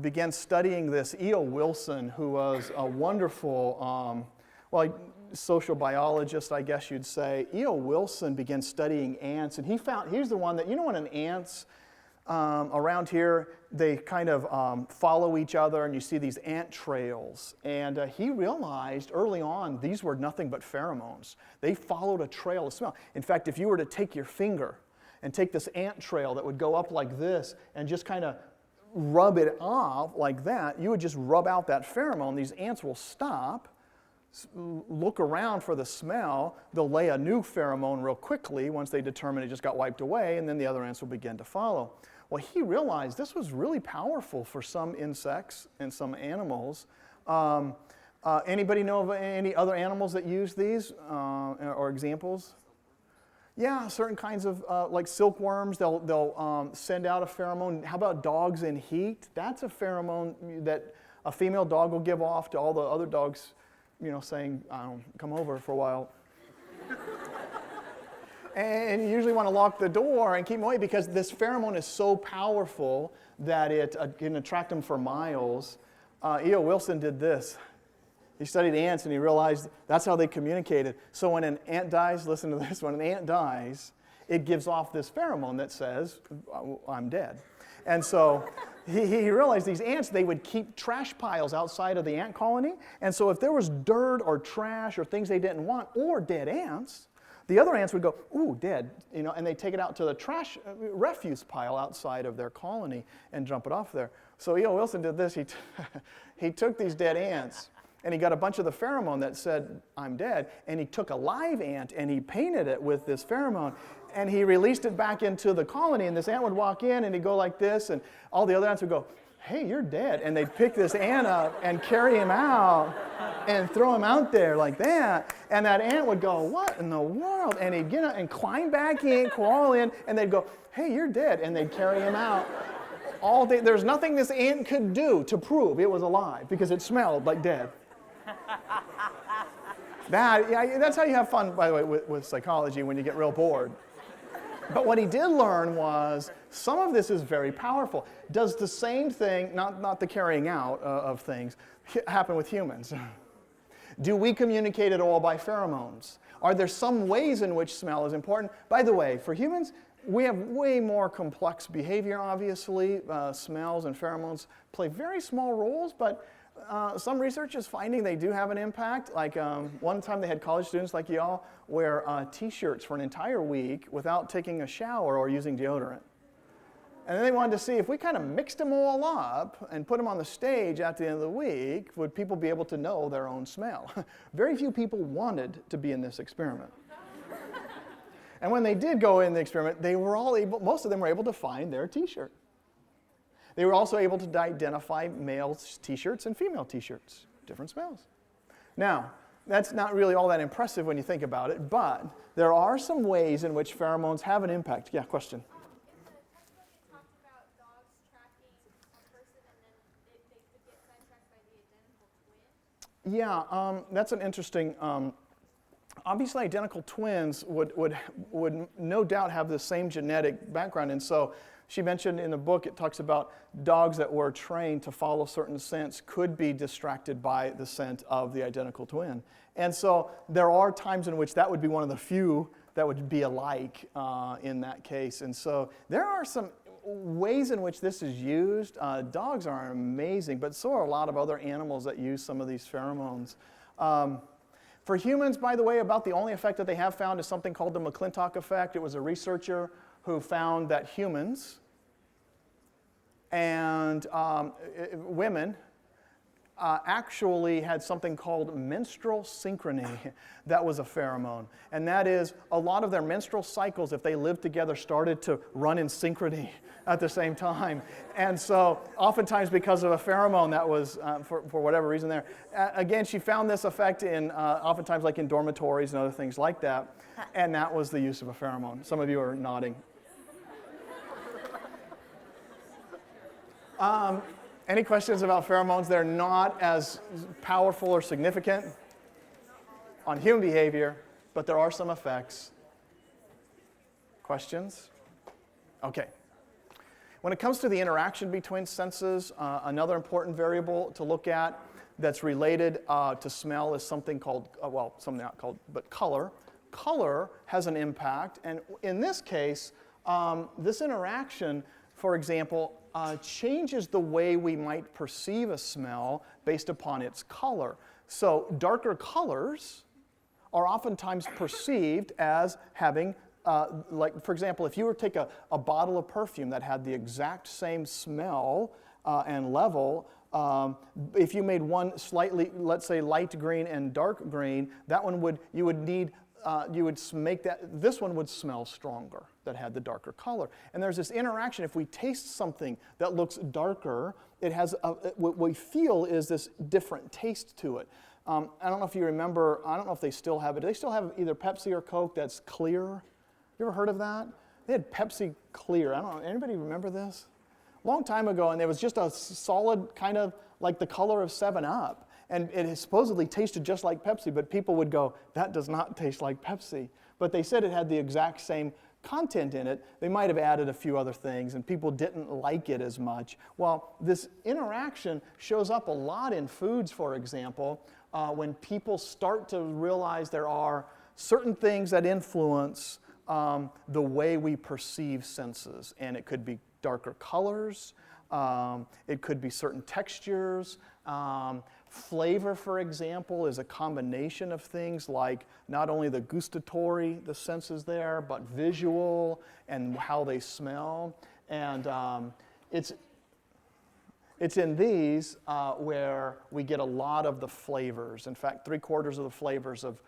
began studying this, E.O. Wilson, who was a wonderful, social biologist, I guess you'd say. E.O. Wilson began studying ants, and he's the one that, when an ant's around here, they kind of follow each other, and you see these ant trails. And he realized early on these were nothing but pheromones. They followed a trail of smell. In fact, if you were to take your finger and take this ant trail that would go up like this and just kind of rub it off like that, you would just rub out that pheromone. These ants will stop, look around for the smell. They'll lay a new pheromone real quickly once they determine it just got wiped away, and then the other ants will begin to follow. Well, he realized this was really powerful for some insects and some animals. Anybody know of any other animals that use these or examples? Yeah, certain kinds of, like silkworms, they'll send out a pheromone. How about dogs in heat? That's a pheromone that a female dog will give off to all the other dogs, saying, come over for a while. And you usually want to lock the door and keep them away because this pheromone is so powerful that it can attract them for miles. E.O. Wilson did this. He studied ants and he realized that's how they communicated. So when an ant dies, listen to this, when an ant dies, it gives off this pheromone that says, I'm dead. And so he realized these ants, they would keep trash piles outside of the ant colony. And so if there was dirt or trash or things they didn't want or dead ants, the other ants would go, ooh, dead, and they'd take it out to the trash refuse pile outside of their colony and dump it off there. So E.O. Wilson did this. He took these dead ants, and he got a bunch of the pheromone that said, I'm dead, and he took a live ant, and he painted it with this pheromone, and he released it back into the colony, and this ant would walk in, and he'd go like this, and all the other ants would go, hey, you're dead. And they'd pick this ant up and carry him out and throw him out there like that. And that ant would go, what in the world? And he'd get up and climb back in, crawl in, and they'd go, hey, you're dead. And they'd carry him out all day. There's nothing this ant could do to prove it was alive because it smelled like dead. That's how you have fun, by the way, with psychology when you get real bored. But what he did learn was some of this is very powerful. Does the same thing, not the carrying out of things, happen with humans? Do we communicate at all by pheromones? Are there some ways in which smell is important? By the way, for humans, we have way more complex behavior, obviously. Smells and pheromones play very small roles, but some research is finding they do have an impact. Like one time they had college students like y'all wear t-shirts for an entire week without taking a shower or using deodorant. And then they wanted to see if we kind of mixed them all up and put them on the stage at the end of the week, would people be able to know their own smell? Very few people wanted to be in this experiment. And when they did go in the experiment, most of them were able to find their t-shirt. They were also able to identify male t-shirts and female t-shirts, different smells. Now, that's not really all that impressive when you think about it, but there are some ways in which pheromones have an impact. Yeah, question? In the textbook, it talked about dogs tracking a person and then they could get sidetracked by the identical twin. Yeah, that's an interesting. Obviously, identical twins would no doubt have the same genetic background, and so she mentioned in the book it talks about dogs that were trained to follow certain scents could be distracted by the scent of the identical twin, and so there are times in which that would be one of the few that would be alike in that case, and so there are some ways in which this is used. Dogs are amazing, but so are a lot of other animals that use some of these pheromones. For humans, by the way, about the only effect that they have found is something called the McClintock effect. It was a researcher who found that humans and women actually had something called menstrual synchrony that was a pheromone. And that is, a lot of their menstrual cycles, if they lived together, started to run in synchrony at the same time. And so oftentimes because of a pheromone that was, for whatever reason there. Again, she found this effect in, oftentimes like in dormitories and other things like that. And that was the use of a pheromone. Some of you are nodding. Any questions about pheromones? They're not as powerful or significant on human behavior, but there are some effects. Questions? Okay. When it comes to the interaction between senses, another important variable to look at that's related to smell is something called, something not called, but color. Color has an impact, and in this case, this interaction, for example, changes the way we might perceive a smell based upon its color. So darker colors are oftentimes perceived as having, like for example, if you were to take a bottle of perfume that had the exact same smell and level, if you made one slightly, let's say light green and dark green, that one would, you would make that, this one would smell stronger that had the darker color. And there's this interaction. If we taste something that looks darker, it has, what we feel is this different taste to it. I don't know if you remember, I don't know if they still have it. Do they still have either Pepsi or Coke that's clear? You ever heard of that? They had Pepsi Clear. I don't know, anybody remember this? Long time ago, and it was just a solid kind of like the color of 7-Up. And it supposedly tasted just like Pepsi, but people would go, that does not taste like Pepsi. But they said it had the exact same content in it. They might have added a few other things, and people didn't like it as much. Well, this interaction shows up a lot in foods, for example, when people start to realize there are certain things that influence the way we perceive senses. And it could be darker colors, it could be certain textures. Flavor, for example, is a combination of things like not only the gustatory, the senses there, but visual and how they smell. And it's in these where we get a lot of the flavors. In fact, 3/4 of the flavors of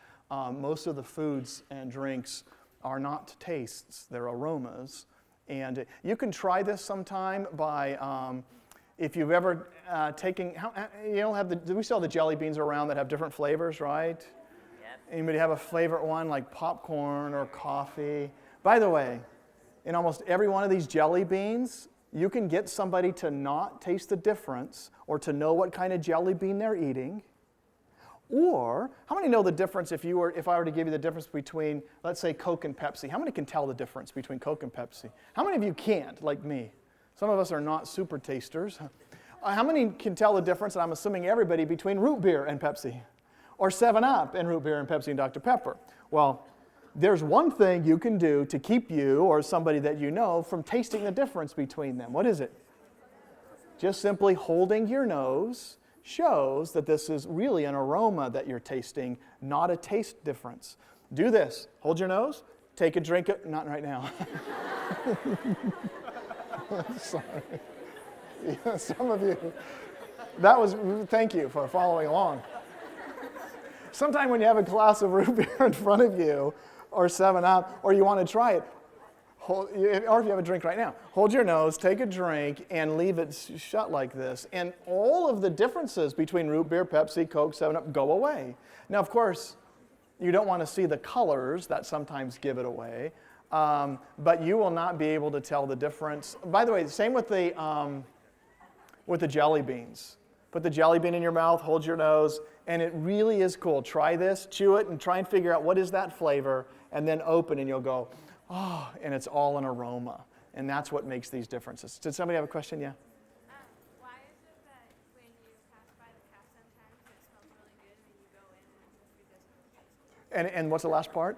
most of the foods and drinks are not tastes, they're aromas. And you can try this sometime by, if you've ever taken, do we sell the jelly beans around that have different flavors, right? Yep. Anybody have a favorite one like popcorn or coffee? By the way, in almost every one of these jelly beans, you can get somebody to not taste the difference or to know what kind of jelly bean they're eating. Or, how many know the difference if I were to give you the difference between, let's say, Coke and Pepsi? How many can tell the difference between Coke and Pepsi? How many of you can't, like me? Some of us are not super tasters. How many can tell the difference, and I'm assuming everybody, between root beer and Pepsi? Or 7-Up and root beer and Pepsi and Dr. Pepper? Well, there's one thing you can do to keep you or somebody that you know from tasting the difference between them. What is it? Just simply holding your nose shows that this is really an aroma that you're tasting, not a taste difference. Do this. Hold your nose. Take a drink. Not right now. Sorry. Yeah, some of you. Thank you for following along. Sometime when you have a glass of root beer in front of you, or 7-Up, or you want to try it, or if you have a drink right now, hold your nose, take a drink, and leave it shut like this. And all of the differences between root beer, Pepsi, Coke, 7-Up go away. Now, of course, you don't want to see the colors that sometimes give it away, but you will not be able to tell the difference. By the way, same with the jelly beans. Put the jelly bean in your mouth, hold your nose, and it really is cool. Try this, chew it, and try and figure out what is that flavor, and then open, and you'll go, oh, and it's all an aroma. And that's what makes these differences. Did somebody have a question? Yeah? Why is it that when you pass by the calf sometimes it smells really good and you go in and the food doesn't really taste good? And what's the last part?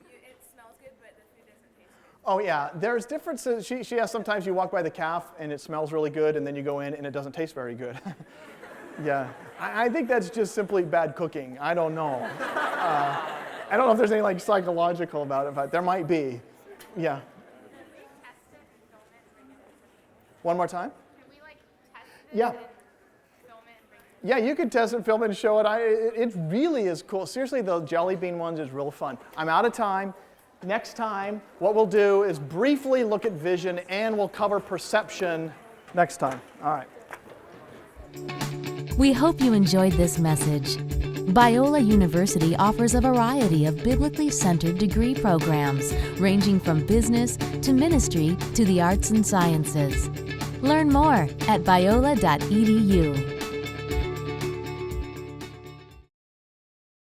It smells good, but the food doesn't taste good. Oh, yeah. There's differences. She has sometimes you walk by the calf and it smells really good, and then you go in and it doesn't taste very good. Yeah. I think that's just simply bad cooking. I don't know. I don't know if there's anything like psychological about it, but there might be. Yeah. Can we test it and film it and bring it in? One more time? Can we test it Yeah. and film it and bring Yeah, you could test it, film it, and show it. It really is cool. Seriously, the jelly bean ones is real fun. I'm out of time. Next time, what we'll do is briefly look at vision, and we'll cover perception next time. All right. We hope you enjoyed this message. Biola University offers a variety of biblically centered degree programs, ranging from business to ministry to the arts and sciences. Learn more at biola.edu.